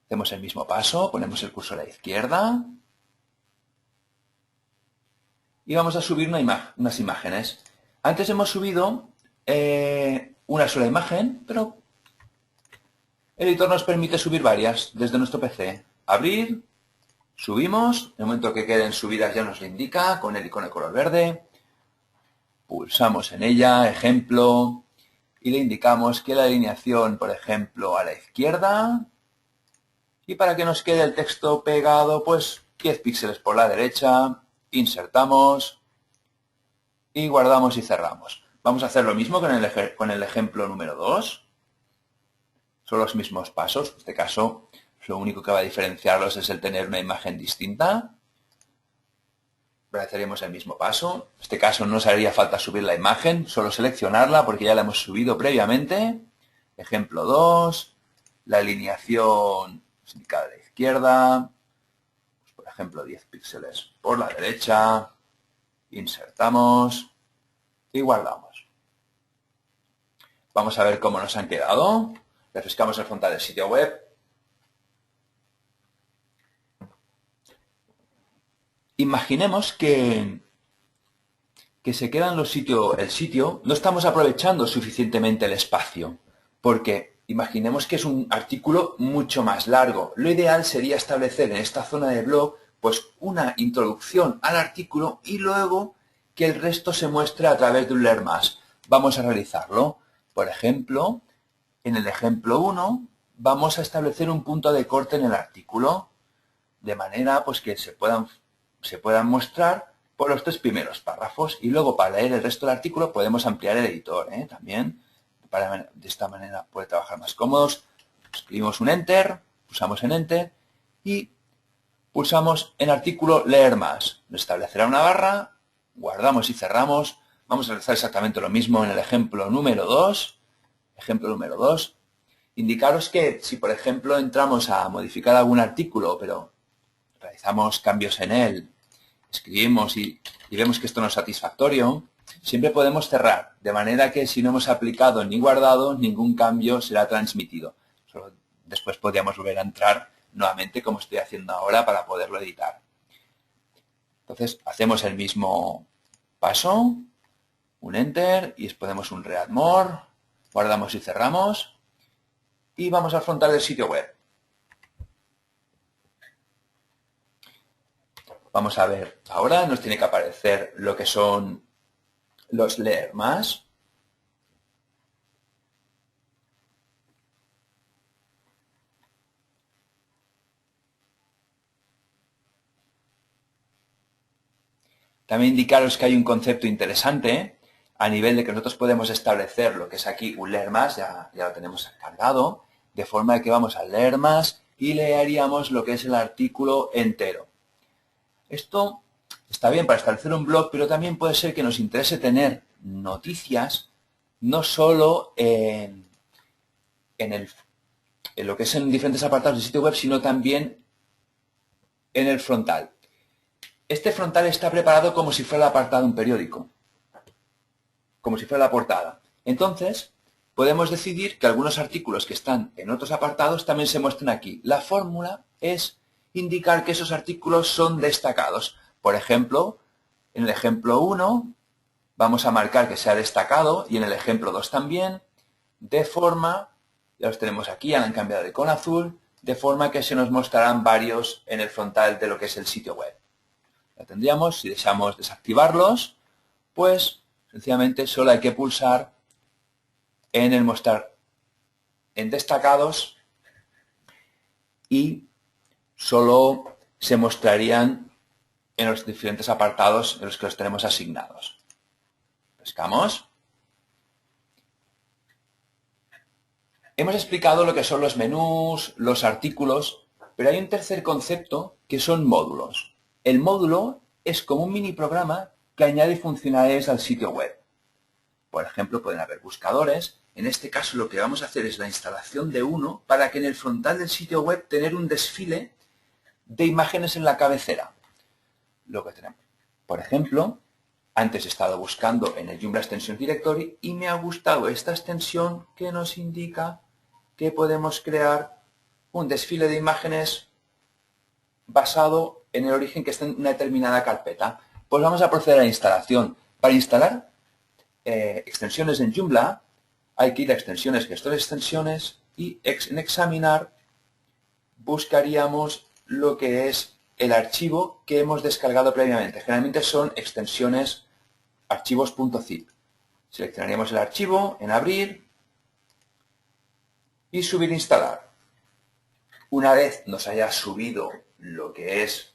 Hacemos el mismo paso, ponemos el cursor a la izquierda. Y vamos a subir unas imágenes. Antes hemos subido una sola imagen, pero el editor nos permite subir varias desde nuestro PC. Abrir, subimos, en el momento que queden subidas ya nos lo indica con el icono de color verde. Pulsamos en ella, ejemplo, y le indicamos que la alineación, por ejemplo, a la izquierda. Y para que nos quede el texto pegado, pues 10 píxeles por la derecha, insertamos y guardamos y cerramos. Vamos a hacer lo mismo con el ejemplo número 2. Son los mismos pasos. En este caso, lo único que va a diferenciarlos es el tener una imagen distinta. Realizaríamos el mismo paso. En este caso no nos haría falta subir la imagen, solo seleccionarla porque ya la hemos subido previamente. Ejemplo 2. La alineación indicada a la izquierda. Pues, por ejemplo, 10 píxeles por la derecha. Insertamos y guardamos. Vamos a ver cómo nos han quedado. Refrescamos el frontal del sitio web. Imaginemos que se queda el sitio, no estamos aprovechando suficientemente el espacio, porque imaginemos que es un artículo mucho más largo. Lo ideal sería establecer en esta zona de blog pues una introducción al artículo y luego que el resto se muestre a través de un leer más. Vamos a realizarlo. Por ejemplo, en el ejemplo 1 vamos a establecer un punto de corte en el artículo, de manera pues que se puedan mostrar por los 3 primeros párrafos y luego para leer el resto del artículo podemos ampliar el editor también. De esta manera puede trabajar más cómodos. Escribimos un Enter, pulsamos en Enter y pulsamos en artículo leer más. Nos establecerá una barra, guardamos y cerramos. Vamos a realizar exactamente lo mismo en el ejemplo número 2. Ejemplo número 2. Indicaros que si, por ejemplo, entramos a modificar algún artículo, pero realizamos cambios en él, escribimos y vemos que esto no es satisfactorio, siempre podemos cerrar, de manera que si no hemos aplicado ni guardado, ningún cambio será transmitido. Solo después podríamos volver a entrar nuevamente, como estoy haciendo ahora, para poderlo editar. Entonces, hacemos el mismo paso, un Enter, y ponemos un Read More, guardamos y cerramos, y vamos al frontal del sitio web. Vamos a ver, ahora nos tiene que aparecer lo que son los leer más. También indicaros que hay un concepto interesante a nivel de que nosotros podemos establecer lo que es aquí un leer más, ya lo tenemos cargado, de forma que vamos a leer más y leeríamos lo que es el artículo entero. Esto está bien para establecer un blog, pero también puede ser que nos interese tener noticias no solo en lo que es en diferentes apartados del sitio web, sino también en el frontal. Este frontal está preparado como si fuera el apartado de un periódico, como si fuera la portada. Entonces, podemos decidir que algunos artículos que están en otros apartados también se muestren aquí. La fórmula es indicar que esos artículos son destacados. Por ejemplo, en el ejemplo 1 vamos a marcar que sea destacado y en el ejemplo 2 también, de forma, ya los tenemos aquí, ya lo han cambiado de icono azul, de forma que se nos mostrarán varios en el frontal de lo que es el sitio web. La tendríamos, si deseamos desactivarlos, pues sencillamente solo hay que pulsar en el mostrar en destacados y solo se mostrarían en los diferentes apartados en los que los tenemos asignados. Pescamos. Hemos explicado lo que son los menús, los artículos, pero hay un tercer concepto que son módulos. El módulo es como un mini programa que añade funcionalidades al sitio web. Por ejemplo, pueden haber buscadores. En este caso lo que vamos a hacer es la instalación de uno para que en el frontal del sitio web tener un desfile de imágenes en la cabecera. Lo que tenemos. Por ejemplo, antes he estado buscando en el Joomla Extension Directory y me ha gustado esta extensión que nos indica que podemos crear un desfile de imágenes basado en el origen que está en una determinada carpeta. Pues vamos a proceder a la instalación. Para instalar extensiones en Joomla, hay que ir a extensiones, gestor de extensiones, y en examinar buscaríamos lo que es el archivo que hemos descargado previamente. Generalmente son extensiones archivos.zip. Seleccionaríamos el archivo en abrir y subir e instalar. Una vez nos haya subido lo que es,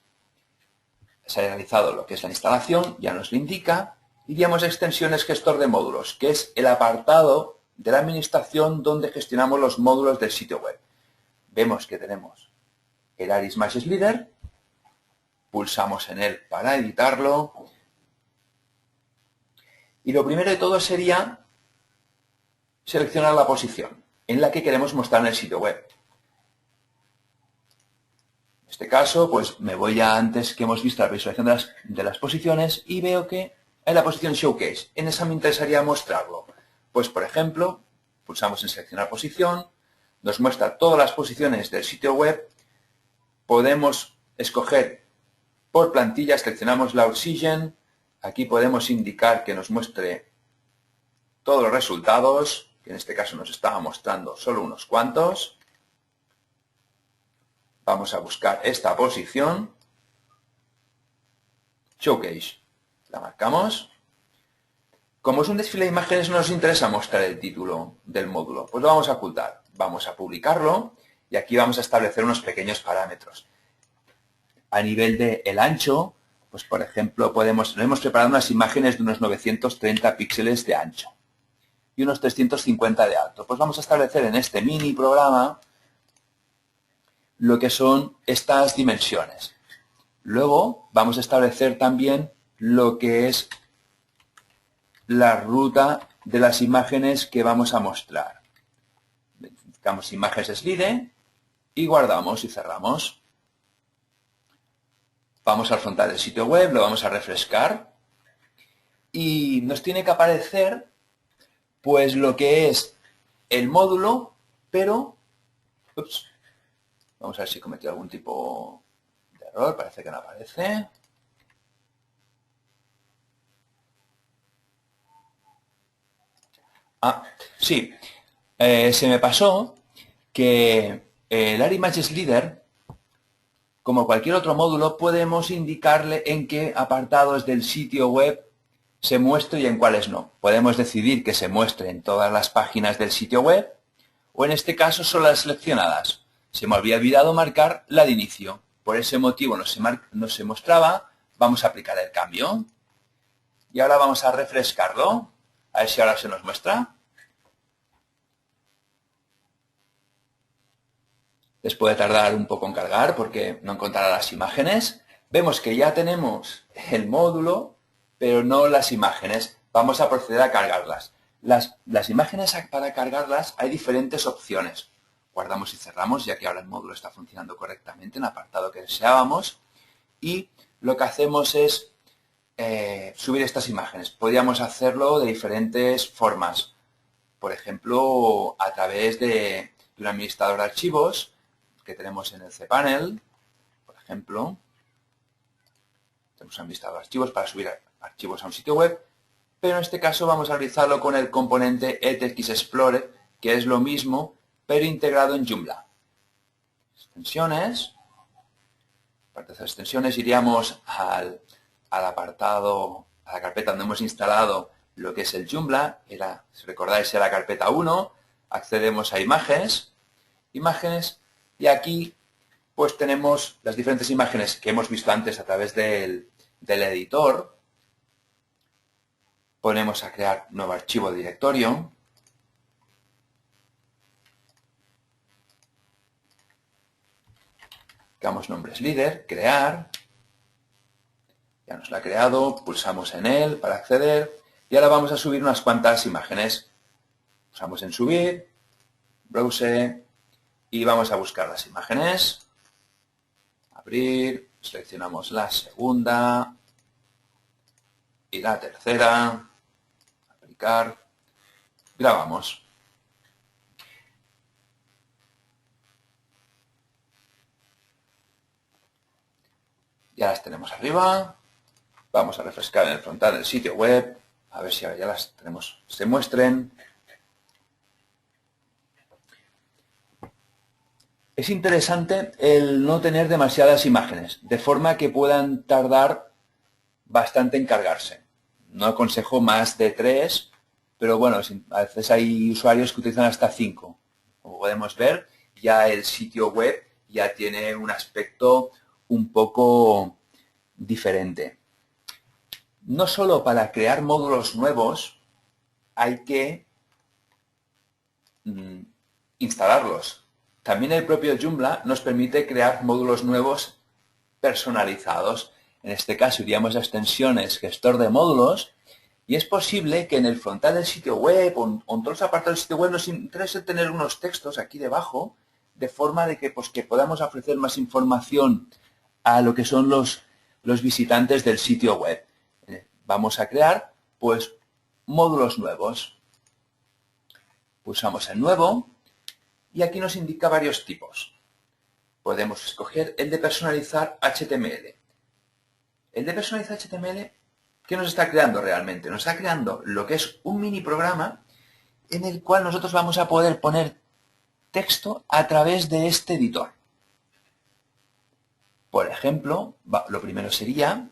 se haya realizado lo que es la instalación, ya nos lo indica, iríamos a extensiones gestor de módulos, que es el apartado de la administración donde gestionamos los módulos del sitio web. Vemos que tenemos el Aris Match Slider, pulsamos en él para editarlo, y lo primero de todo sería seleccionar la posición en la que queremos mostrar en el sitio web. En este caso, pues me voy a antes que hemos visto la visualización de las posiciones y veo que hay la posición Showcase. En esa me interesaría mostrarlo. Pues, por ejemplo, pulsamos en seleccionar posición, nos muestra todas las posiciones del sitio web. Podemos escoger por plantilla, seleccionamos la Oxygen. Aquí podemos indicar que nos muestre todos los resultados, que en este caso nos estaba mostrando solo unos cuantos. Vamos a buscar esta posición, Showcase, la marcamos. Como es un desfile de imágenes, no nos interesa mostrar el título del módulo, pues lo vamos a ocultar. Vamos a publicarlo y aquí vamos a establecer unos pequeños parámetros. A nivel del ancho, pues por ejemplo, hemos preparado unas imágenes de unos 930 píxeles de ancho y unos 350 de alto. Pues vamos a establecer en este mini programa lo que son estas dimensiones. Luego vamos a establecer también lo que es la ruta de las imágenes que vamos a mostrar. Damos imágenes slide y guardamos y cerramos. Vamos al frontal del sitio web, lo vamos a refrescar y nos tiene que aparecer pues lo que es el módulo, pero vamos a ver si he cometido algún tipo de error, parece que no aparece. Sí, se me pasó que el Aris Match Slider, como cualquier otro módulo, podemos indicarle en qué apartados del sitio web se muestre y en cuáles no. Podemos decidir que se muestre en todas las páginas del sitio web o en este caso solo las seleccionadas. Se me había olvidado marcar la de inicio. Por ese motivo no se mostraba. Vamos a aplicar el cambio. Y ahora vamos a refrescarlo. A ver si ahora se nos muestra. Les puede tardar un poco en cargar porque no encontrará las imágenes. Vemos que ya tenemos el módulo, pero no las imágenes. Vamos a proceder a cargarlas. Las imágenes, para cargarlas hay diferentes opciones. Guardamos y cerramos, ya que ahora el módulo está funcionando correctamente en el apartado que deseábamos. Y lo que hacemos es subir estas imágenes. Podríamos hacerlo de diferentes formas. Por ejemplo, a través de un administrador de archivos que tenemos en el cPanel. Por ejemplo, tenemos un administrador de archivos para subir archivos a un sitio web. Pero en este caso vamos a realizarlo con el componente ETX Explorer, que es lo mismo, pero integrado en Joomla. Extensiones. Aparte de las extensiones, iríamos al apartado, a la carpeta donde hemos instalado lo que es el Joomla. Si recordáis, era la carpeta 1. Accedemos a imágenes. Y aquí pues tenemos las diferentes imágenes que hemos visto antes a través del editor. Ponemos a crear nuevo archivo de directorio. Damos nombre Slider, crear. Ya nos la ha creado, pulsamos en él para acceder. Y ahora vamos a subir unas cuantas imágenes. Pulsamos en subir, browse y vamos a buscar las imágenes. Abrir, seleccionamos la segunda y la tercera. Aplicar, grabamos. Ya las tenemos arriba. Vamos a refrescar en el frontal del sitio web. A ver si ahora ya las tenemos. Se muestren. Es interesante el no tener demasiadas imágenes, de forma que puedan tardar bastante en cargarse. No aconsejo más de 3, pero bueno, a veces hay usuarios que utilizan hasta 5. Como podemos ver, ya el sitio web ya tiene un aspecto un poco diferente. No solo para crear módulos nuevos hay que instalarlos. También el propio Joomla nos permite crear módulos nuevos personalizados. En este caso iríamos a extensiones, gestor de módulos, y es posible que en el frontal del sitio web o en todos los apartados del sitio web nos interese tener unos textos aquí debajo, de forma de que, que podamos ofrecer más información a lo que son los visitantes del sitio web. Vamos a crear, pues, módulos nuevos. Pulsamos en Nuevo y aquí nos indica varios tipos. Podemos escoger el de personalizar HTML. El de personalizar HTML, ¿qué nos está creando realmente? Nos está creando lo que es un mini programa en el cual nosotros vamos a poder poner texto a través de este editor. Por ejemplo, lo primero sería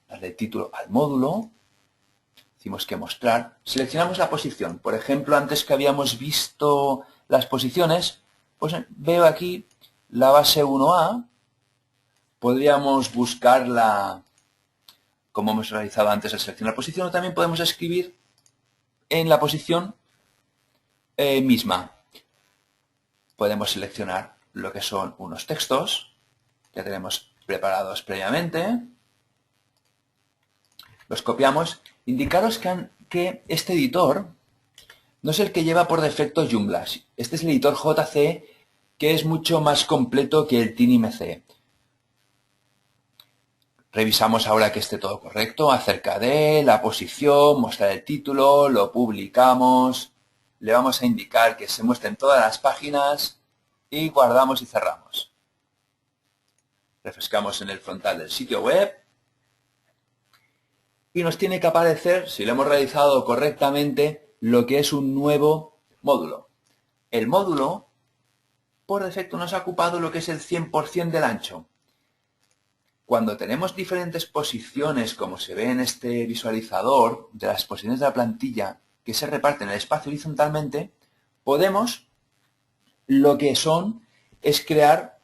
darle título al módulo. Decimos que mostrar. Seleccionamos la posición. Por ejemplo, antes que habíamos visto las posiciones, pues veo aquí la base 1A. Podríamos buscarla como hemos realizado antes al seleccionar posición, o también podemos escribir en la posición misma. Podemos seleccionar lo que son unos textos que tenemos preparados previamente. Los copiamos. Indicaros que este editor no es el que lleva por defecto Joomla. Este es el editor JC, que es mucho más completo que el TinMC. Revisamos ahora que esté todo correcto acerca de la posición, mostrar el título, lo publicamos. Le vamos a indicar que se muestren todas las páginas y guardamos y cerramos. Refrescamos en el frontal del sitio web. Y nos tiene que aparecer, si lo hemos realizado correctamente, lo que es un nuevo módulo. El módulo, por defecto, nos ha ocupado lo que es el 100% del ancho. Cuando tenemos diferentes posiciones, como se ve en este visualizador, de las posiciones de la plantilla que se reparten el espacio horizontalmente, podemos, lo que es crear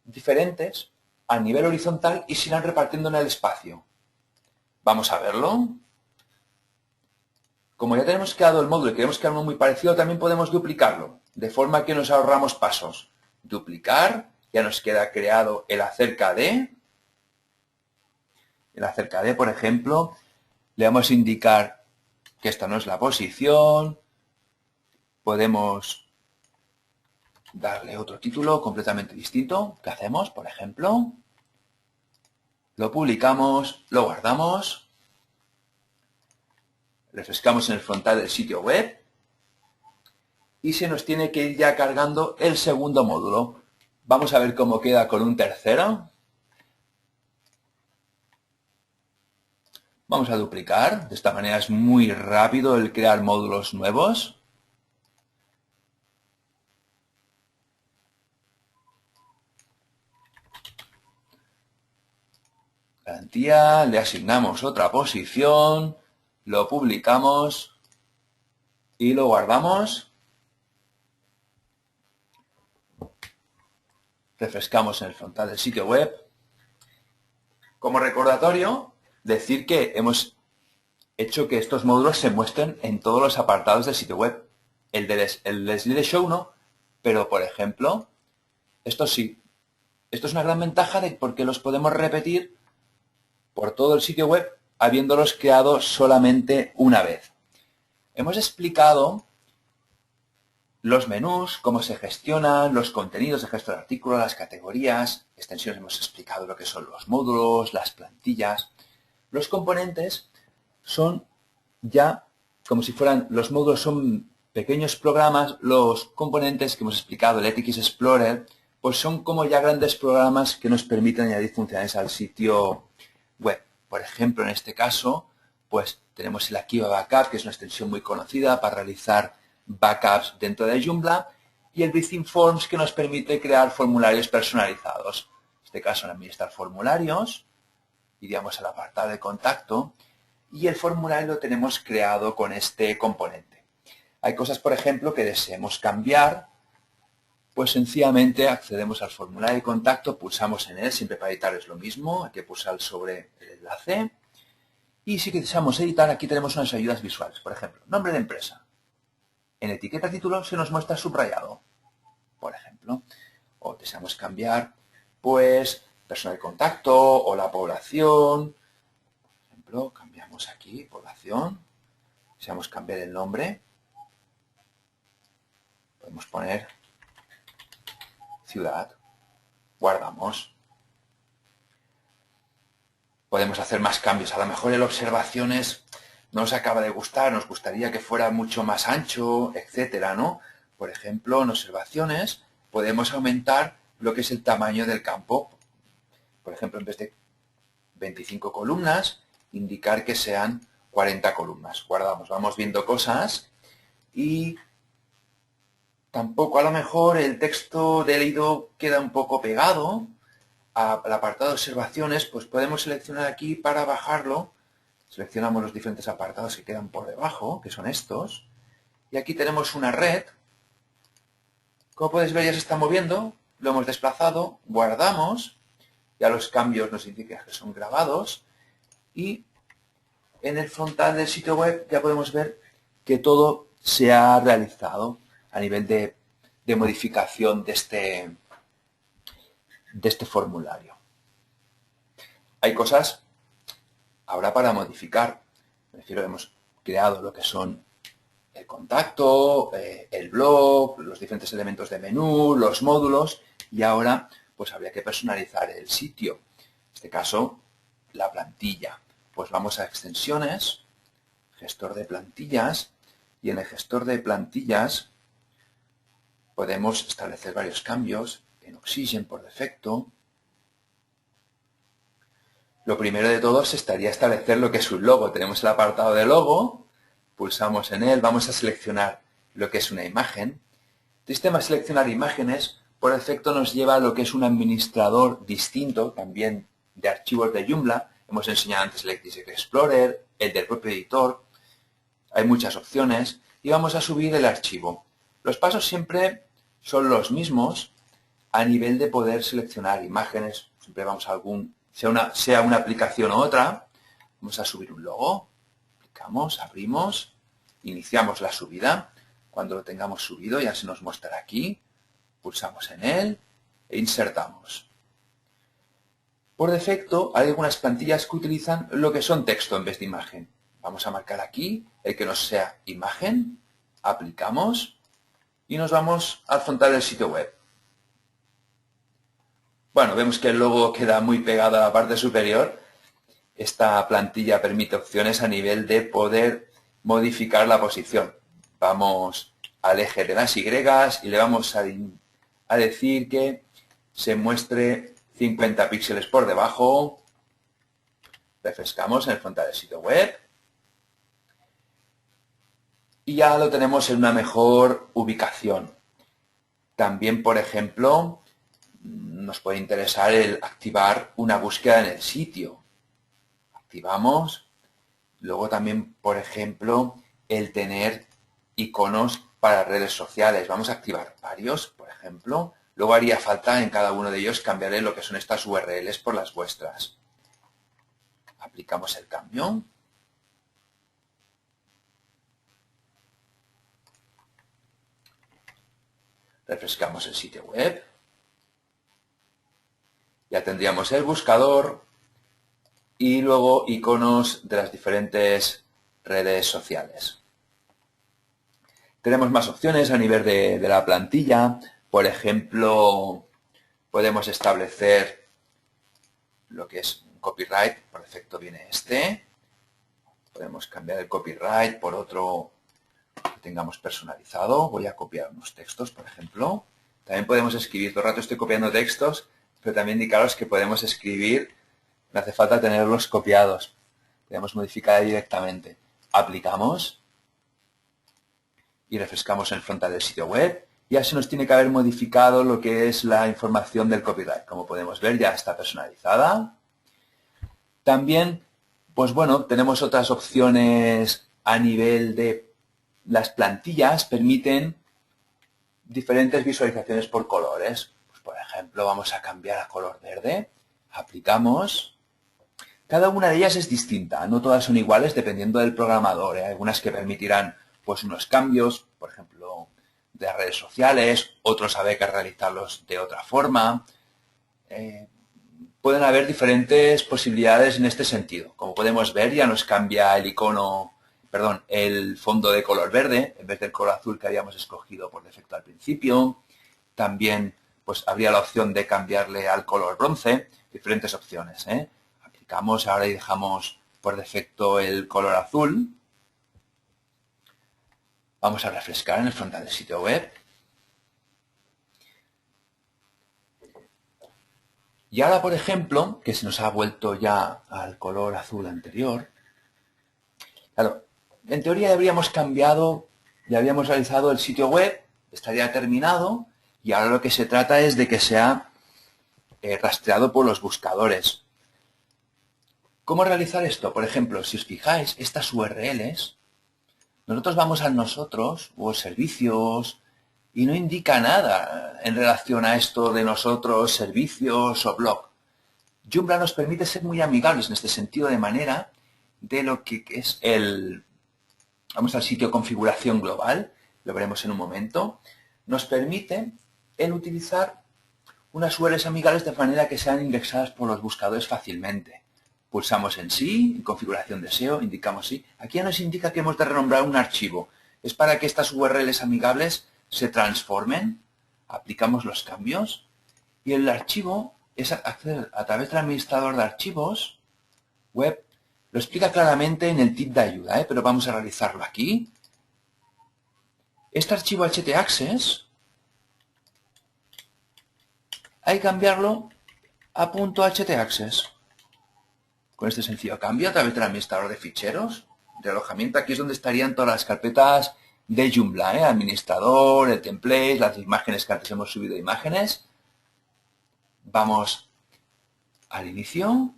diferentes a nivel horizontal y se irán repartiendo en el espacio. Vamos a verlo. Como ya tenemos creado el módulo y queremos crear uno muy parecido, también podemos duplicarlo, de forma que nos ahorramos pasos. Duplicar, ya nos queda creado el acerca de. El acerca de, por ejemplo, le vamos a indicar que esta no es la posición. Podemos darle otro título completamente distinto. ¿Qué hacemos? Por ejemplo, lo publicamos, lo guardamos. Refrescamos en el frontal del sitio web y se nos tiene que ir ya cargando el segundo módulo. Vamos a ver cómo queda con un tercero. Vamos a duplicar. De esta manera es muy rápido el crear módulos nuevos. Garantía, le asignamos otra posición, lo publicamos y lo guardamos. Refrescamos en el frontal del sitio web. Como recordatorio, decir que hemos hecho que estos módulos se muestren en todos los apartados del sitio web. El de Slide Show no, pero por ejemplo, esto sí. Esto es una gran ventaja porque los podemos repetir por todo el sitio web, habiéndolos creado solamente una vez. Hemos explicado los menús, cómo se gestionan, los contenidos de gestor de artículos, las categorías, extensiones, hemos explicado lo que son los módulos, las plantillas. Los componentes son ya, como si fueran, los módulos son pequeños programas, los componentes que hemos explicado, el TX Explorer, pues son como ya grandes programas que nos permiten añadir funciones al sitio web. Por ejemplo, en este caso, pues tenemos el Akiba Backup, que es una extensión muy conocida para realizar backups dentro de Joomla, y el Briefing Forms, que nos permite crear formularios personalizados. En este caso, en administrar formularios, iríamos al apartado de contacto, y el formulario lo tenemos creado con este componente. Hay cosas, por ejemplo, que deseemos cambiar, pues sencillamente accedemos al formulario de contacto, pulsamos en él, siempre para editar es lo mismo, hay que pulsar sobre el enlace. Y si deseamos editar, aquí tenemos unas ayudas visuales. Por ejemplo, nombre de empresa. En etiqueta título se nos muestra subrayado, por ejemplo. O deseamos cambiar, pues, persona de contacto o la población. Por ejemplo, cambiamos aquí, población. Deseamos cambiar el nombre. Podemos poner ciudad. Guardamos. Podemos hacer más cambios. A lo mejor el observaciones no nos acaba de gustar, nos gustaría que fuera mucho más ancho, etcétera, ¿no? Por ejemplo, en observaciones podemos aumentar lo que es el tamaño del campo. Por ejemplo, en vez de 25 columnas, indicar que sean 40 columnas. Guardamos, vamos viendo cosas y tampoco a lo mejor el texto de leído queda un poco pegado al apartado de observaciones, pues podemos seleccionar aquí para bajarlo. Seleccionamos los diferentes apartados que quedan por debajo, que son estos. Y aquí tenemos una red. Como podéis ver, ya se está moviendo. Lo hemos desplazado, guardamos. Ya los cambios nos indican que son grabados. Y en el frontal del sitio web ya podemos ver que todo se ha realizado a nivel de modificación de este formulario. Hay cosas ahora para modificar. Me refiero, hemos creado lo que son el contacto, el blog, los diferentes elementos de menú, los módulos, y ahora pues habría que personalizar el sitio. En este caso, la plantilla. Pues vamos a extensiones, gestor de plantillas, y en el gestor de plantillas podemos establecer varios cambios. En Oxygen por defecto. Lo primero de todos estaría establecer lo que es un logo. Tenemos el apartado de logo, pulsamos en él, vamos a seleccionar lo que es una imagen. El sistema seleccionar imágenes, por defecto nos lleva a lo que es un administrador distinto, también de archivos de Joomla. Hemos enseñado antes el Disk Explorer, el del propio editor. Hay muchas opciones y vamos a subir el archivo. Los pasos siempre son los mismos a nivel de poder seleccionar imágenes. Siempre vamos a sea una aplicación u otra. Vamos a subir un logo. Clicamos, abrimos, iniciamos la subida. Cuando lo tengamos subido ya se nos mostrará aquí. Pulsamos en él e insertamos. Por defecto hay algunas plantillas que utilizan lo que son texto en vez de imagen. Vamos a marcar aquí el que nos sea imagen, aplicamos y nos vamos al frontal del sitio web. Bueno, vemos que el logo queda muy pegado a la parte superior. Esta plantilla permite opciones a nivel de poder modificar la posición. Vamos al eje de las Y y le vamos a decir que se muestre 50 píxeles por debajo. Refrescamos en el frontal del sitio web. Y ya lo tenemos en una mejor ubicación. También, por ejemplo, nos puede interesar el activar una búsqueda en el sitio. Activamos. Luego también, por ejemplo, el tener iconos para redes sociales. Vamos a activar varios, por ejemplo. Luego haría falta en cada uno de ellos cambiarle lo que son estas URLs por las vuestras. Aplicamos el cambio. Refrescamos el sitio web. Ya tendríamos el buscador y luego iconos de las diferentes redes sociales. Tenemos más opciones a nivel de la plantilla. Por ejemplo, podemos establecer lo que es un copyright. Por defecto viene este. Podemos cambiar el copyright por otro que tengamos personalizado. Voy a copiar unos textos, por ejemplo. También podemos escribir. Todo el rato estoy copiando textos, pero también indicaros que podemos escribir No hace falta tenerlos copiados. Podemos modificar directamente. Aplicamos y refrescamos el frontal del sitio web. Ya se nos tiene que haber modificado lo que es la información del copyright. Como podemos ver, ya está personalizada. También, pues bueno, tenemos otras opciones a nivel de las plantillas. Permiten diferentes visualizaciones por colores. Pues, por ejemplo, vamos a cambiar a color verde. Aplicamos. Cada una de ellas es distinta, no todas son iguales dependiendo del programador. Hay algunas que permitirán pues unos cambios, por ejemplo, de redes sociales, otros habrá que realizarlos de otra forma. Pueden haber diferentes posibilidades en este sentido. Como podemos ver, ya nos cambia el icono, perdón, el fondo de color verde en vez del color azul que habíamos escogido por defecto al principio. También pues habría la opción de cambiarle al color bronce, diferentes opciones, Aplicamos ahora y dejamos por defecto el color azul. Vamos a refrescar en el frontal del sitio web. Y ahora, por ejemplo, que se nos ha vuelto ya al color azul anterior, claro, en teoría ya habríamos cambiado, ya habíamos realizado el sitio web, estaría terminado, y ahora lo que se trata es de que sea rastreado por los buscadores. ¿Cómo realizar esto? Por ejemplo, si os fijáis, estas URLs, nosotros vamos a nosotros o servicios y no indica nada en relación a esto de nosotros, servicios o blog. Joomla nos permite ser muy amigables en este sentido de manera de lo que es el... Vamos al sitio configuración global, lo veremos en un momento. Nos permite el utilizar unas URLs amigables de manera que sean indexadas por los buscadores fácilmente. Pulsamos en sí, en configuración de SEO, indicamos sí. Aquí ya nos indica que hemos de renombrar un archivo. Es para que estas URLs amigables se transformen. Aplicamos los cambios y el archivo es acceder a través del administrador de archivos web. Lo explica claramente en el tip de ayuda, pero vamos a realizarlo aquí. Este archivo htaccess hay que cambiarlo a .htaccess. Con este sencillo cambio a través del administrador de ficheros de alojamiento. Aquí es donde estarían todas las carpetas de Joomla, administrador, el template, las imágenes que antes hemos subido imágenes. Vamos al inicio.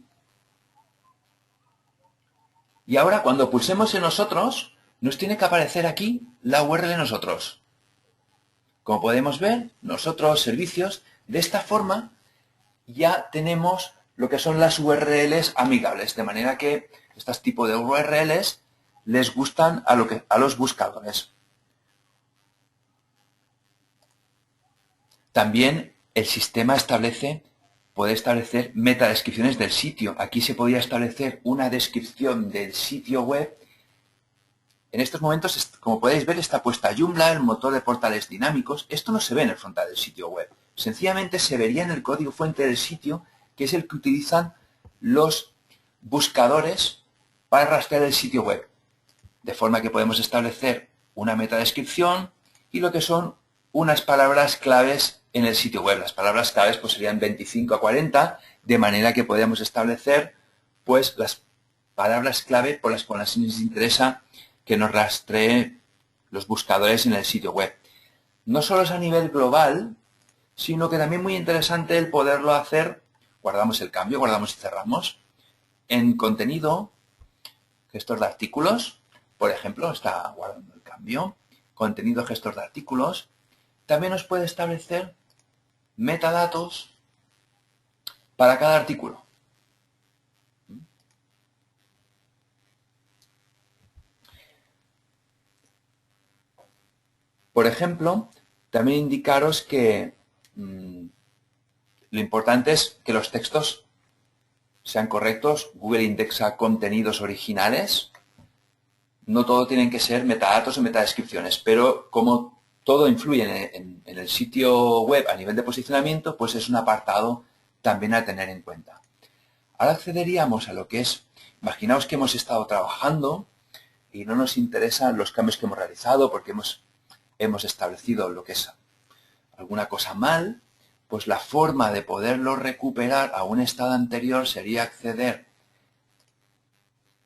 Y ahora cuando pulsemos en nosotros, nos tiene que aparecer aquí la URL de nosotros. Como podemos ver, nosotros, servicios, de esta forma ya tenemos lo que son las URLs amigables, de manera que estos tipos de URLs les gustan a los buscadores. También el sistema puede establecer metadescripciones del sitio. Aquí se podría establecer una descripción del sitio web. En estos momentos, como podéis ver, está puesta Joomla, el motor de portales dinámicos. Esto no se ve en el frontal del sitio web. Sencillamente se vería en el código fuente del sitio, que es el que utilizan los buscadores para rastrear el sitio web. De forma que podemos establecer una metadescripción y lo que son unas palabras claves en el sitio web. Las palabras claves pues serían 25 a 40, de manera que podemos establecer pues las palabras clave por las cuales nos interesa que nos rastree los buscadores en el sitio web. No solo es a nivel global, sino que también muy interesante el poderlo hacer. Guardamos el cambio, guardamos y cerramos. En contenido, gestor de artículos, por ejemplo, está guardando el cambio. Contenido, gestor de artículos. También nos puede establecer metadatos para cada artículo. Por ejemplo, también indicaros que lo importante es que los textos sean correctos. Google indexa contenidos originales. No todo tienen que ser metadatos o metadescripciones, pero como todo influye en el sitio web a nivel de posicionamiento, pues es un apartado también a tener en cuenta. Ahora accederíamos a lo que es, imaginaos que hemos estado trabajando y no nos interesan los cambios que hemos realizado porque hemos establecido lo que es alguna cosa mal, pues la forma de poderlo recuperar a un estado anterior sería acceder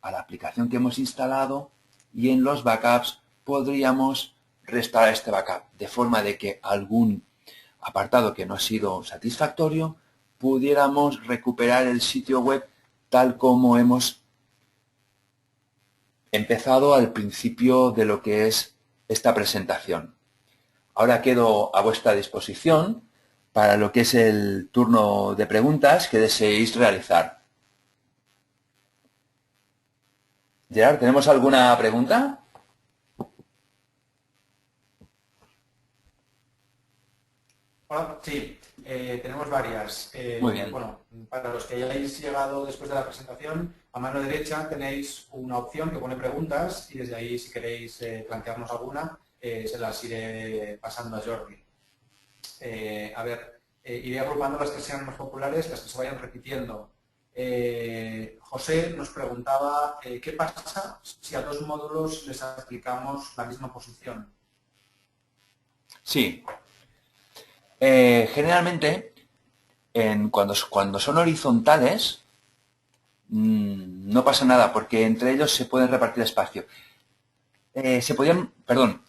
a la aplicación que hemos instalado y en los backups podríamos restaurar este backup, de forma de que algún apartado que no ha sido satisfactorio pudiéramos recuperar el sitio web tal como hemos empezado al principio de lo que es esta presentación. Ahora quedo a vuestra disposición para lo que es el turno de preguntas que deseéis realizar. Gerard, ¿tenemos alguna pregunta? Hola, sí, tenemos varias. Muy bien. Bueno, para los que hayáis llegado después de la presentación, a mano derecha tenéis una opción que pone preguntas y desde ahí, si queréis plantearnos alguna, se las iré pasando a Jordi. Iré agrupando las que sean más populares, las que se vayan repitiendo. José nos preguntaba qué pasa si a dos módulos les aplicamos la misma posición. Sí. Generalmente, cuando son horizontales, no pasa nada, porque entre ellos se pueden repartir espacio.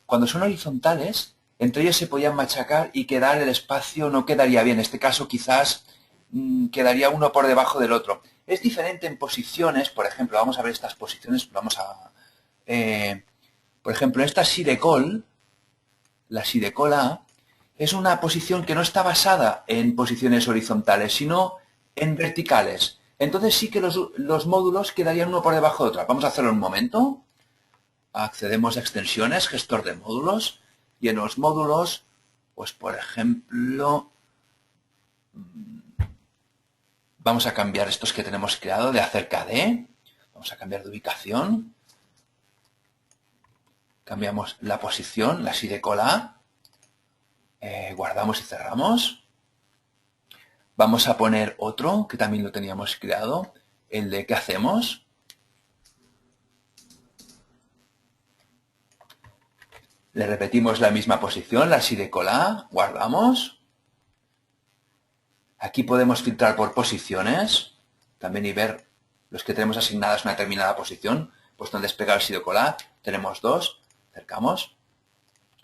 Cuando son horizontales, entre ellos se podían machacar y quedar el espacio no quedaría bien. En este caso quizás quedaría uno por debajo del otro. Es diferente en posiciones, por ejemplo, vamos a ver estas posiciones, por ejemplo, esta sidecol, la sidecol A, es una posición que no está basada en posiciones horizontales, sino en verticales. Entonces sí que los módulos quedarían uno por debajo de otro. Vamos a hacerlo un momento. Accedemos a extensiones, gestor de módulos, y en los módulos, pues por ejemplo, vamos a cambiar estos que tenemos creado de acerca de, vamos a cambiar de ubicación, cambiamos la posición, la sidecola, guardamos y cerramos. Vamos a poner otro que también lo teníamos creado, el de ¿qué hacemos? Le repetimos la misma posición, la sidecola, guardamos. Aquí podemos filtrar por posiciones, también y ver los que tenemos asignadas una determinada posición. Pues donde desplegar el sitio cola, tenemos dos, acercamos,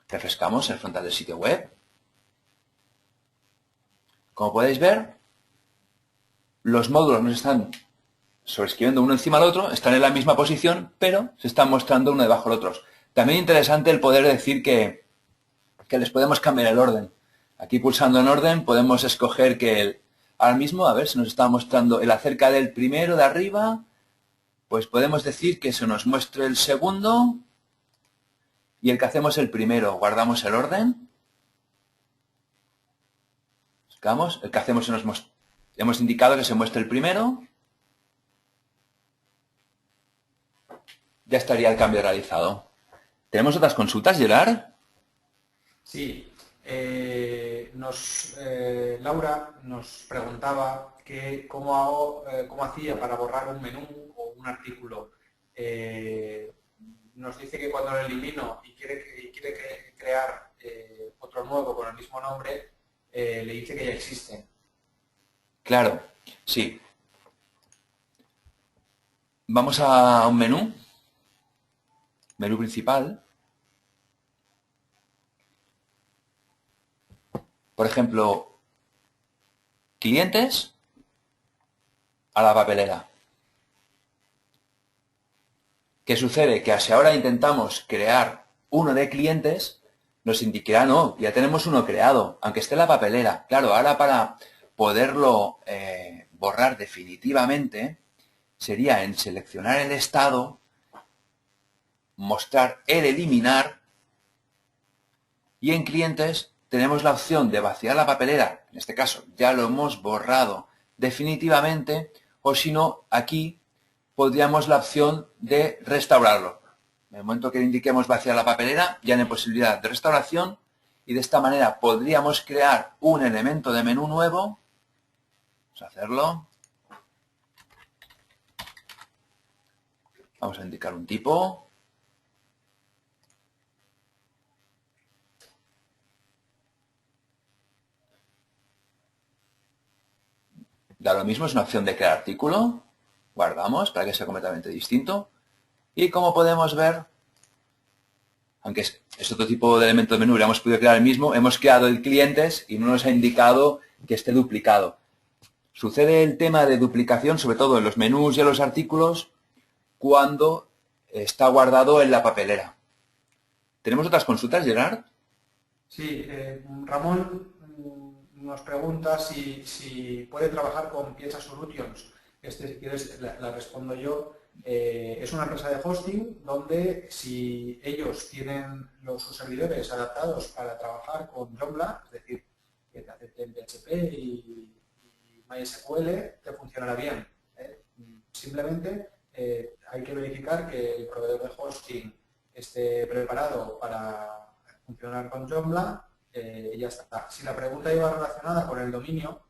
refrescamos el frontal del sitio web. Como podéis ver, los módulos nos están sobreescribiendo uno encima del otro, están en la misma posición, pero se están mostrando uno debajo del otro. También interesante el poder decir que les podemos cambiar el orden. Aquí pulsando en orden podemos escoger que ahora mismo, a ver, se nos está mostrando el acerca del primero de arriba, pues podemos decir que se nos muestre el segundo y el que hacemos el primero. Guardamos el orden. Buscamos, el que hacemos hemos indicado que se muestre el primero. Ya estaría el cambio realizado. ¿Tenemos otras consultas, Gerard? Sí, Laura nos preguntaba cómo hacía para borrar un menú o un artículo. Nos dice que cuando lo elimino y quiere crear otro nuevo con el mismo nombre, le dice que ya existe. Claro, sí. Vamos a un menú principal. Por ejemplo, clientes a la papelera. ¿Qué sucede? Que si ahora intentamos crear uno de clientes, nos indicará, no, ya tenemos uno creado, aunque esté en la papelera. Claro, ahora para poderlo borrar definitivamente, sería en seleccionar el estado, mostrar el eliminar, y en clientes tenemos la opción de vaciar la papelera, en este caso ya lo hemos borrado definitivamente, o si no, aquí podríamos la opción de restaurarlo. En el momento que indiquemos vaciar la papelera, ya no hay posibilidad de restauración y de esta manera podríamos crear un elemento de menú nuevo. Vamos a hacerlo. Vamos a indicar un tipo. Da lo mismo, es una opción de crear artículo. Guardamos para que sea completamente distinto. Y como podemos ver, aunque es otro tipo de elemento de menú, le hemos podido crear el mismo, hemos creado el clientes y no nos ha indicado que esté duplicado. Sucede el tema de duplicación, sobre todo en los menús y en los artículos, cuando está guardado en la papelera. ¿Tenemos otras consultas, Gerard? Sí, Ramón nos pregunta si puede trabajar con Piensa Solutions. Si quieres, la respondo yo. Es una empresa de hosting donde si ellos tienen sus servidores adaptados para trabajar con Joomla, es decir, que te acepten PHP y MySQL, te funcionará bien. Simplemente hay que verificar que el proveedor de hosting esté preparado para funcionar con Joomla y ya está. Si la pregunta iba relacionada con el dominio,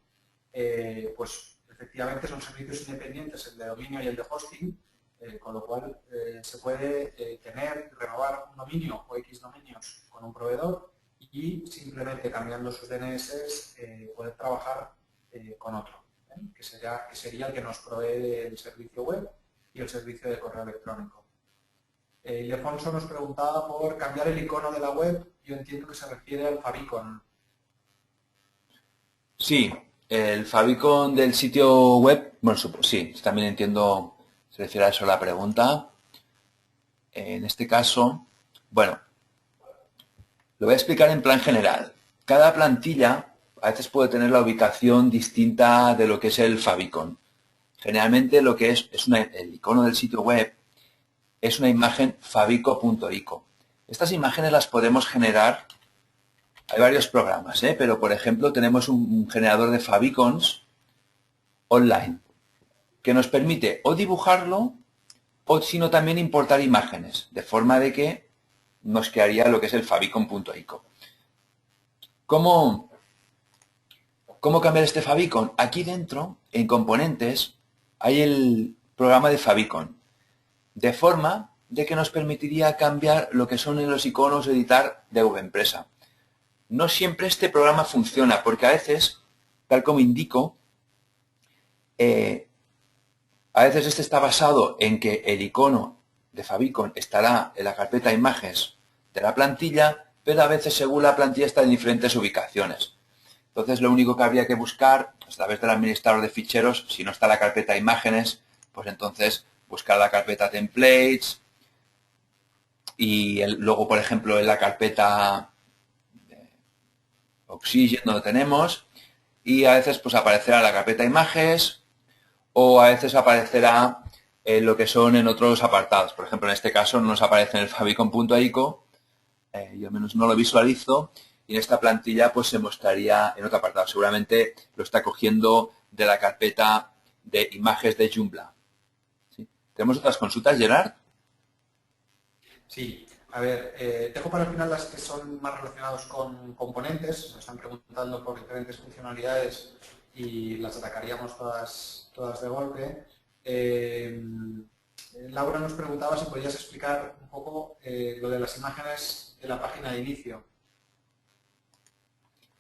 pues efectivamente son servicios independientes el de dominio y el de hosting, con lo cual se puede tener y renovar un dominio o X dominios con un proveedor y simplemente cambiando sus DNS poder trabajar con otro, que sería el que nos provee el servicio web y el servicio de correo electrónico. Ildefonso nos preguntaba por cambiar el icono de la web. Yo entiendo que se refiere al favicon. Sí, el favicon del sitio web, bueno, sí, también entiendo, se refiere a eso la pregunta. En este caso, bueno, lo voy a explicar en plan general. Cada plantilla a veces puede tener la ubicación distinta de lo que es el favicon. Generalmente lo que es el icono del sitio web es una imagen favico.ico. Estas imágenes las podemos generar. Hay varios programas, pero por ejemplo tenemos un generador de favicons online que nos permite o dibujarlo o sino también importar imágenes, de forma de que nos crearía lo que es el favicon.ico. ¿Cómo cambiar este favicon? Aquí dentro, en componentes, hay el programa de favicon, de forma de que nos permitiría cambiar lo que son los iconos editar de VEmpresa. No siempre este programa funciona, porque a veces, tal como indico, a veces este está basado en que el icono de favicon estará en la carpeta imágenes de la plantilla, pero a veces según la plantilla está en diferentes ubicaciones. Entonces lo único que habría que buscar a través del administrador de ficheros, si no está la carpeta imágenes, pues entonces buscar la carpeta templates y luego, por ejemplo, en la carpeta Oxygen donde tenemos, y a veces pues aparecerá la carpeta imágenes o a veces aparecerá lo que son en otros apartados. Por ejemplo, en este caso no nos aparece en el favicon.ico, yo al menos no lo visualizo, y en esta plantilla pues se mostraría en otro apartado. Seguramente lo está cogiendo de la carpeta de imágenes de Joomla. ¿Sí? ¿Tenemos otras consultas, Gerard? Sí, a ver, dejo para el final las que son más relacionados con componentes. Nos están preguntando por diferentes funcionalidades y las atacaríamos todas de golpe. Laura nos preguntaba si podías explicar un poco lo de las imágenes de la página de inicio.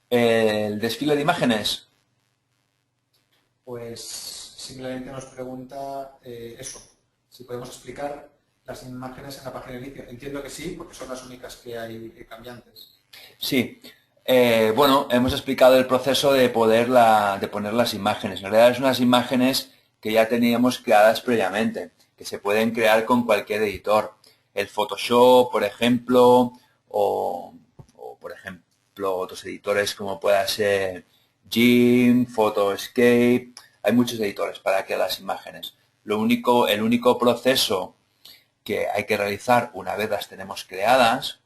El desfile de imágenes. Pues simplemente nos pregunta eso, si podemos explicar las imágenes en la página de inicio. Entiendo que sí, porque son las únicas que hay cambiantes. Sí. Bueno, hemos explicado el proceso de poner las imágenes. En realidad son unas imágenes que ya teníamos creadas previamente, que se pueden crear con cualquier editor. El Photoshop, por ejemplo, o por ejemplo, otros editores como pueda ser GIMP, Photoscape. Hay muchos editores para crear las imágenes. El único proceso que hay que realizar una vez las tenemos creadas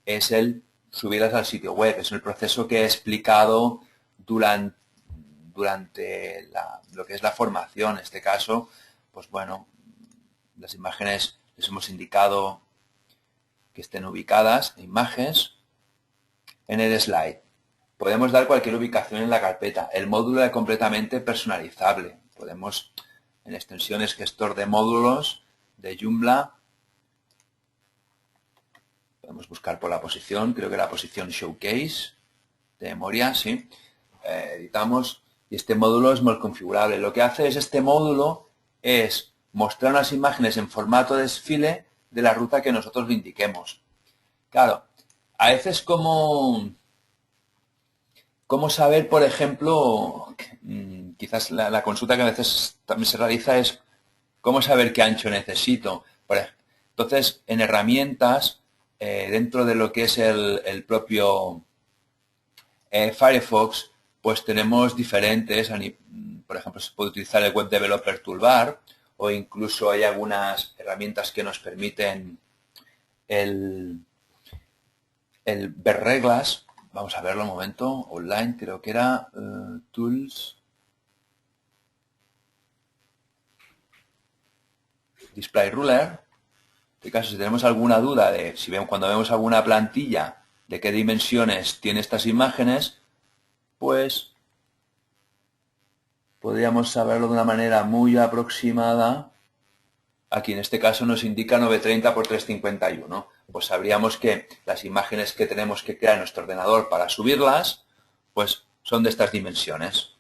es el subirlas al sitio web. Es el proceso que he explicado durante lo que es la formación. En este caso, pues bueno, las imágenes les hemos indicado que estén ubicadas, imágenes, en el slide. Podemos dar cualquier ubicación en la carpeta. El módulo es completamente personalizable. Podemos, en extensiones gestor de módulos de Joomla, podemos buscar por la posición, creo que la posición Showcase, de memoria, sí. Editamos Y este módulo es muy configurable. Lo que hace es este módulo es mostrar unas imágenes en formato de desfile de la ruta que nosotros le indiquemos. Claro, a veces cómo saber, por ejemplo, quizás la consulta que a veces también se realiza es cómo saber qué ancho necesito. Entonces, en herramientas, dentro de lo que es el propio Firefox, pues tenemos diferentes, por ejemplo, se puede utilizar el Web Developer Toolbar o incluso hay algunas herramientas que nos permiten el ver reglas. Vamos a verlo un momento, online creo que era Tools, Display Ruler. En este caso, si tenemos alguna duda de cuando vemos alguna plantilla de qué dimensiones tiene estas imágenes, pues podríamos saberlo de una manera muy aproximada. Aquí en este caso nos indica 930 por 351. Pues sabríamos que las imágenes que tenemos que crear en nuestro ordenador para subirlas, pues son de estas dimensiones.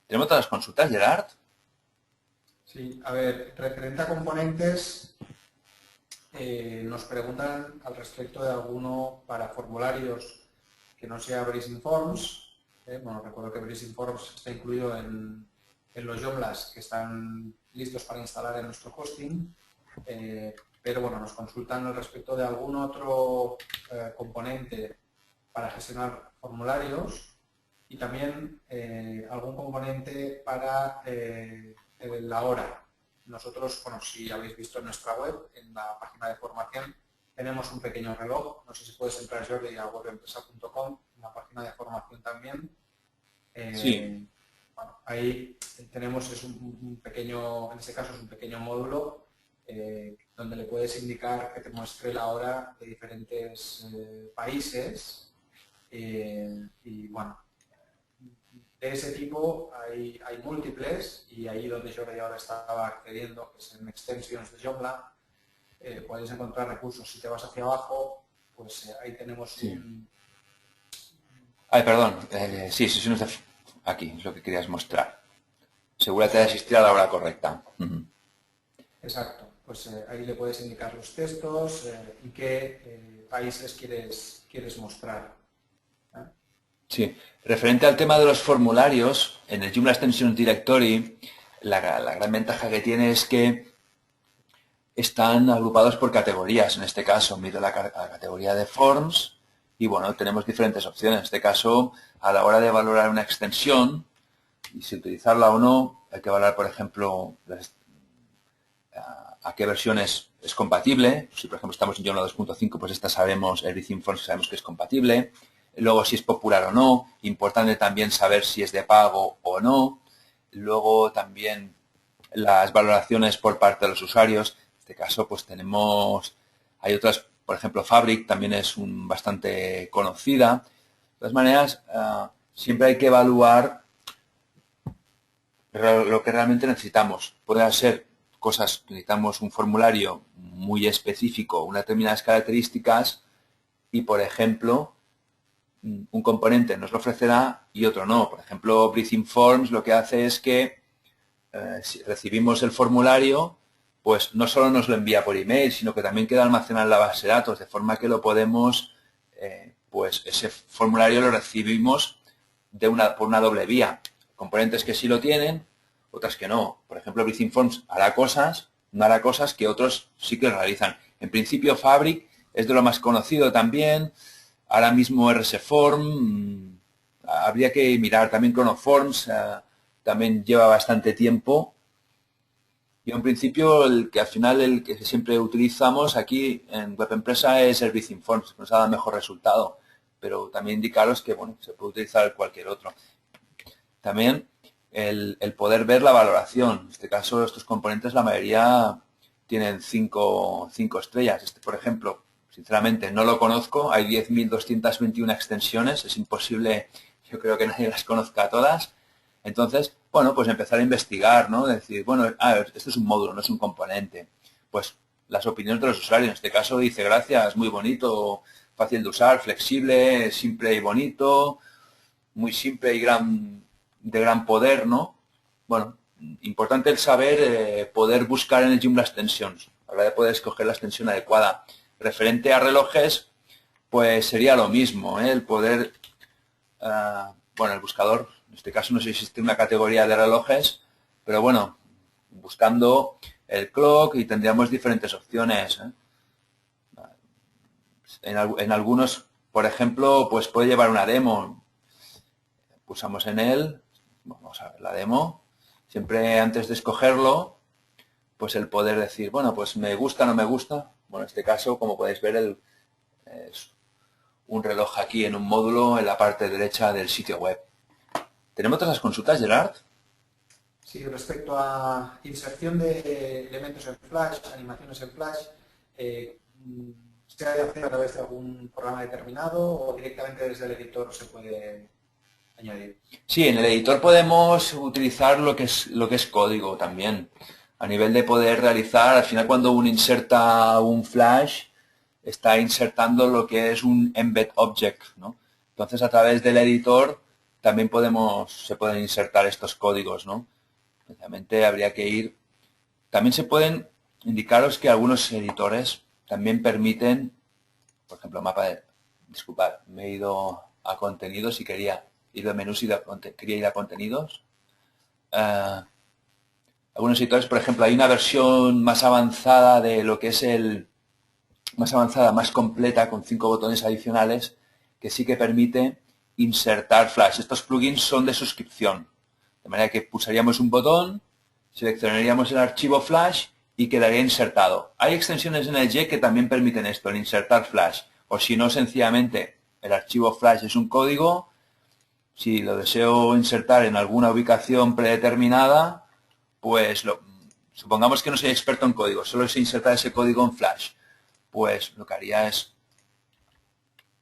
¿Tenemos otras consultas, Gerard? Sí, a ver, referente a componentes, nos preguntan al respecto de alguno para formularios que no sea Bracing Forms. Bueno, recuerdo que Bracing Forms está incluido en los Joomlas que están listos para instalar en nuestro hosting, pero bueno, nos consultan al respecto de algún otro componente para gestionar formularios y también algún componente para la hora. Nosotros, bueno, si habéis visto en nuestra web, en la página de formación, tenemos un pequeño reloj. No sé si puedes entrar, Jordi, a webempresa.com, en la página de formación también. Sí. Bueno, ahí tenemos un pequeño, en este caso es un pequeño módulo donde le puedes indicar que te muestre la hora de diferentes países y bueno, de ese tipo hay múltiples y ahí donde yo ahora estaba accediendo, que es en Extensions de Joomla, podéis encontrar recursos. Si te vas hacia abajo, pues ahí tenemos Sí. un... Ay, perdón. Sí, aquí es lo que querías mostrar. Asegúrate de asistir a la hora correcta. Exacto. Pues ahí le puedes indicar los textos y qué países quieres mostrar. Sí. Referente al tema de los formularios, en el Joomla Extensions Directory, la gran ventaja que tiene es que están agrupados por categorías. En este caso, miro la categoría de Forms y, bueno, tenemos diferentes opciones. En este caso, a la hora de valorar una extensión y si utilizarla o no, hay que valorar, por ejemplo, a qué versiones es compatible. Si, por ejemplo, estamos en Joomla 2.5, pues esta sabemos, Everything Forms sabemos que es compatible. Luego, si es popular o no. Importante también saber si es de pago o no. Luego, también las valoraciones por parte de los usuarios. En este caso, pues hay otras, por ejemplo, Fabric también es bastante conocida. De todas maneras, siempre hay que evaluar lo que realmente necesitamos. Puede ser cosas que necesitamos un formulario muy específico, unas determinadas características y, por ejemplo, un componente nos lo ofrecerá y otro no. Por ejemplo, Breathing Forms lo que hace es que si recibimos el formulario, pues no solo nos lo envía por email, sino que también queda almacenado en la base de datos, de forma que lo podemos, pues ese formulario lo recibimos por una doble vía. Componentes que sí lo tienen, otras que no. Por ejemplo, Breathing Forms no hará cosas que otros sí que realizan. En principio, Fabric es de lo más conocido también. Ahora mismo RSForm, habría que mirar también Chronoforms, también lleva bastante tiempo. Y en principio el que siempre utilizamos aquí en Web Empresa es el Breathing Forms, que nos ha dado mejor resultado. Pero también indicaros que bueno, se puede utilizar cualquier otro. También el poder ver la valoración. En este caso, estos componentes, la mayoría tienen 5 estrellas. Este, por ejemplo, sinceramente no lo conozco. Hay 10.221 extensiones. Es imposible, yo creo que nadie las conozca todas. Entonces, bueno, pues empezar a investigar, ¿no? Decir, bueno, esto es un módulo, no es un componente. Pues las opiniones de los usuarios. En este caso dice, gracias, muy bonito, fácil de usar, flexible, simple y bonito, muy simple y de gran poder, ¿no? Bueno, importante el saber poder buscar en el Joomla extensions, a la hora de poder escoger la extensión adecuada. Referente a relojes, pues sería lo mismo, ¿eh? El poder, bueno, el buscador, en este caso no sé si existe una categoría de relojes, pero bueno, buscando el clock y tendríamos diferentes opciones, ¿eh? En algunos, por ejemplo, pues puede llevar una demo. Pulsamos en él, vamos a ver la demo. Siempre antes de escogerlo, pues el poder decir, bueno, pues me gusta, no me gusta. Bueno, en este caso, como podéis ver, es un reloj aquí en un módulo en la parte derecha del sitio web. ¿Tenemos otras consultas, Gerard? Sí, respecto a inserción de elementos en Flash, animaciones en Flash, ¿se ha de hacer a través de algún programa determinado o directamente desde el editor se puede añadir? Sí, en el editor podemos utilizar lo que es código también. A nivel de poder realizar, al final cuando uno inserta un Flash, está insertando lo que es un embed object, ¿no? Entonces, a través del editor también se pueden insertar estos códigos, ¿no? Especialmente habría que ir... También se pueden indicaros que algunos editores también permiten, por ejemplo, disculpad, me he ido a contenidos y quería ir de menús y quería ir a contenidos. Algunos editores, por ejemplo, hay una versión más avanzada de lo que es más completa, con 5 botones adicionales, que sí que permite insertar Flash. Estos plugins son de suscripción, de manera que pulsaríamos un botón, seleccionaríamos el archivo Flash y quedaría insertado. Hay extensiones en el JEC que también permiten esto, el insertar Flash, o si no, sencillamente el archivo Flash es un código. Si lo deseo insertar en alguna ubicación predeterminada, pues supongamos que no soy experto en código, solo sé insertar ese código en Flash. Pues lo que haría es,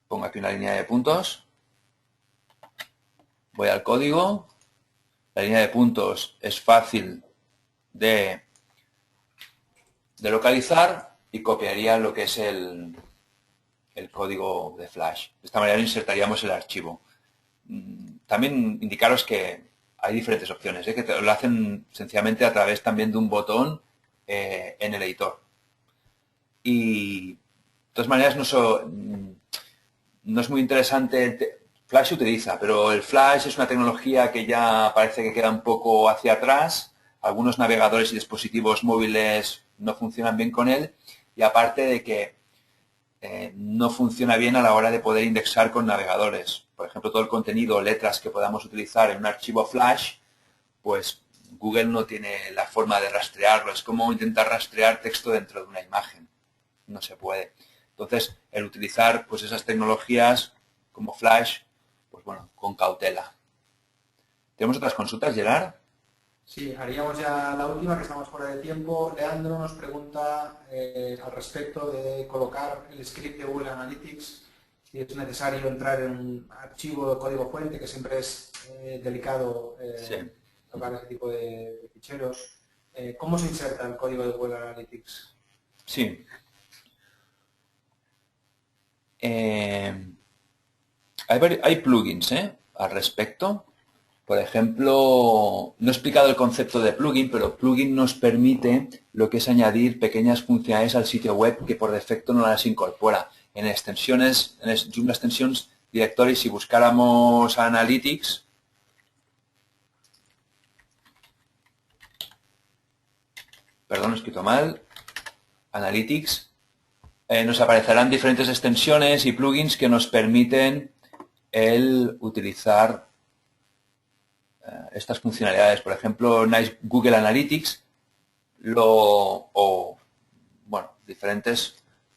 pongo aquí una línea de puntos, voy al código, la línea de puntos es fácil de localizar y copiaría lo que es el código de Flash. De esta manera insertaríamos el archivo. También indicaros que hay diferentes opciones, que lo hacen sencillamente a través también de un botón en el editor. Y de todas maneras no es muy interesante. Flash se utiliza, pero el Flash es una tecnología que ya parece que queda un poco hacia atrás. Algunos navegadores y dispositivos móviles no funcionan bien con él. Y aparte de que no funciona bien a la hora de poder indexar con navegadores. Por ejemplo, todo el contenido o letras que podamos utilizar en un archivo Flash, pues Google no tiene la forma de rastrearlo. Es como intentar rastrear texto dentro de una imagen. No se puede. Entonces, el utilizar pues esas tecnologías como Flash, pues bueno, con cautela. ¿Tenemos otras consultas, Gerard? Sí, haríamos ya la última, que estamos fuera de tiempo. Leandro nos pregunta al respecto de colocar el script de Google Analytics, si es necesario entrar en un archivo de código fuente, que siempre es delicado Sí. tocar ese tipo de ficheros. ¿Cómo se inserta el código de Google Analytics? Sí. Hay plugins al respecto. Por ejemplo, no he explicado el concepto de plugin, pero plugin nos permite lo que es añadir pequeñas funcionalidades al sitio web que por defecto no las incorpora. En extensiones, en Joomla Extensions Directory, si buscáramos Analytics, perdón, he escrito mal, Analytics, nos aparecerán diferentes extensiones y plugins que nos permiten el utilizar estas funcionalidades. Por ejemplo, Nice Google Analytics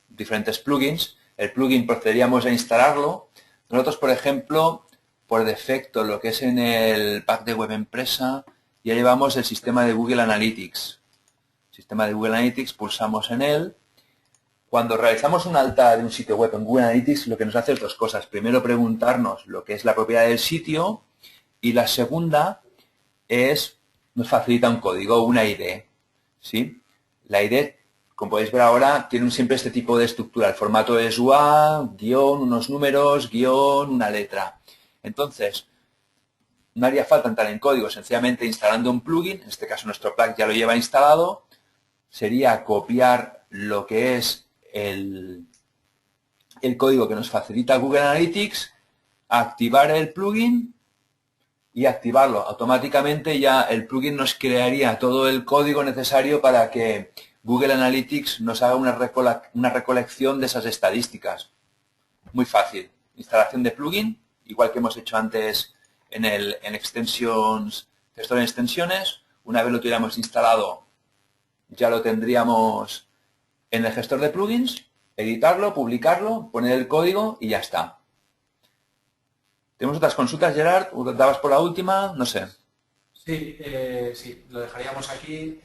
diferentes plugins. El plugin procederíamos a instalarlo. Nosotros, por ejemplo, por defecto, lo que es en el pack de web empresa, ya llevamos el sistema de Google Analytics. Sistema de Google Analytics, pulsamos en él. Cuando realizamos un alta de un sitio web en Google Analytics, lo que nos hace es dos cosas. Primero, preguntarnos lo que es la propiedad del sitio, y la segunda nos facilita un código, una ID. ¿Sí? La ID, como podéis ver ahora, tiene siempre este tipo de estructura. El formato es UA, guión, unos números, guión, una letra. Entonces, no haría falta entrar en código, sencillamente instalando un plugin, en este caso nuestro plugin ya lo lleva instalado, sería copiar lo que es el código que nos facilita Google Analytics, activar el plugin y activarlo. Automáticamente ya el plugin nos crearía todo el código necesario para que Google Analytics nos haga una recolección de esas estadísticas. Muy fácil. Instalación de plugin, igual que hemos hecho antes en Extensions, gestor de extensiones. Una vez lo tuviéramos instalado, ya lo tendríamos en el gestor de plugins, editarlo, publicarlo, poner el código y ya está. ¿Tenemos otras consultas, Gerard? ¿Dabas por la última? No sé. Sí, sí, lo dejaríamos aquí.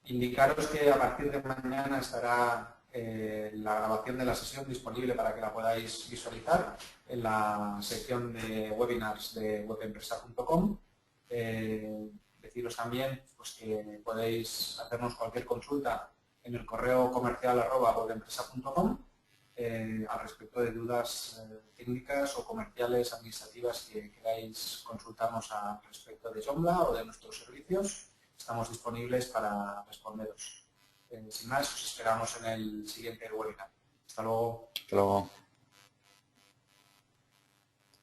Indicaros que a partir de mañana estará la grabación de la sesión disponible para que la podáis visualizar en la sección de webinars de webempresa.com. Deciros también pues, que podéis hacernos cualquier consulta en el correo comercial @webempresa.com al respecto de dudas técnicas o comerciales, administrativas que queráis consultarnos al respecto de Joomla o de nuestros servicios. Estamos disponibles para responderos. Sin más, os esperamos en el siguiente webinar. Hasta luego. Hasta luego.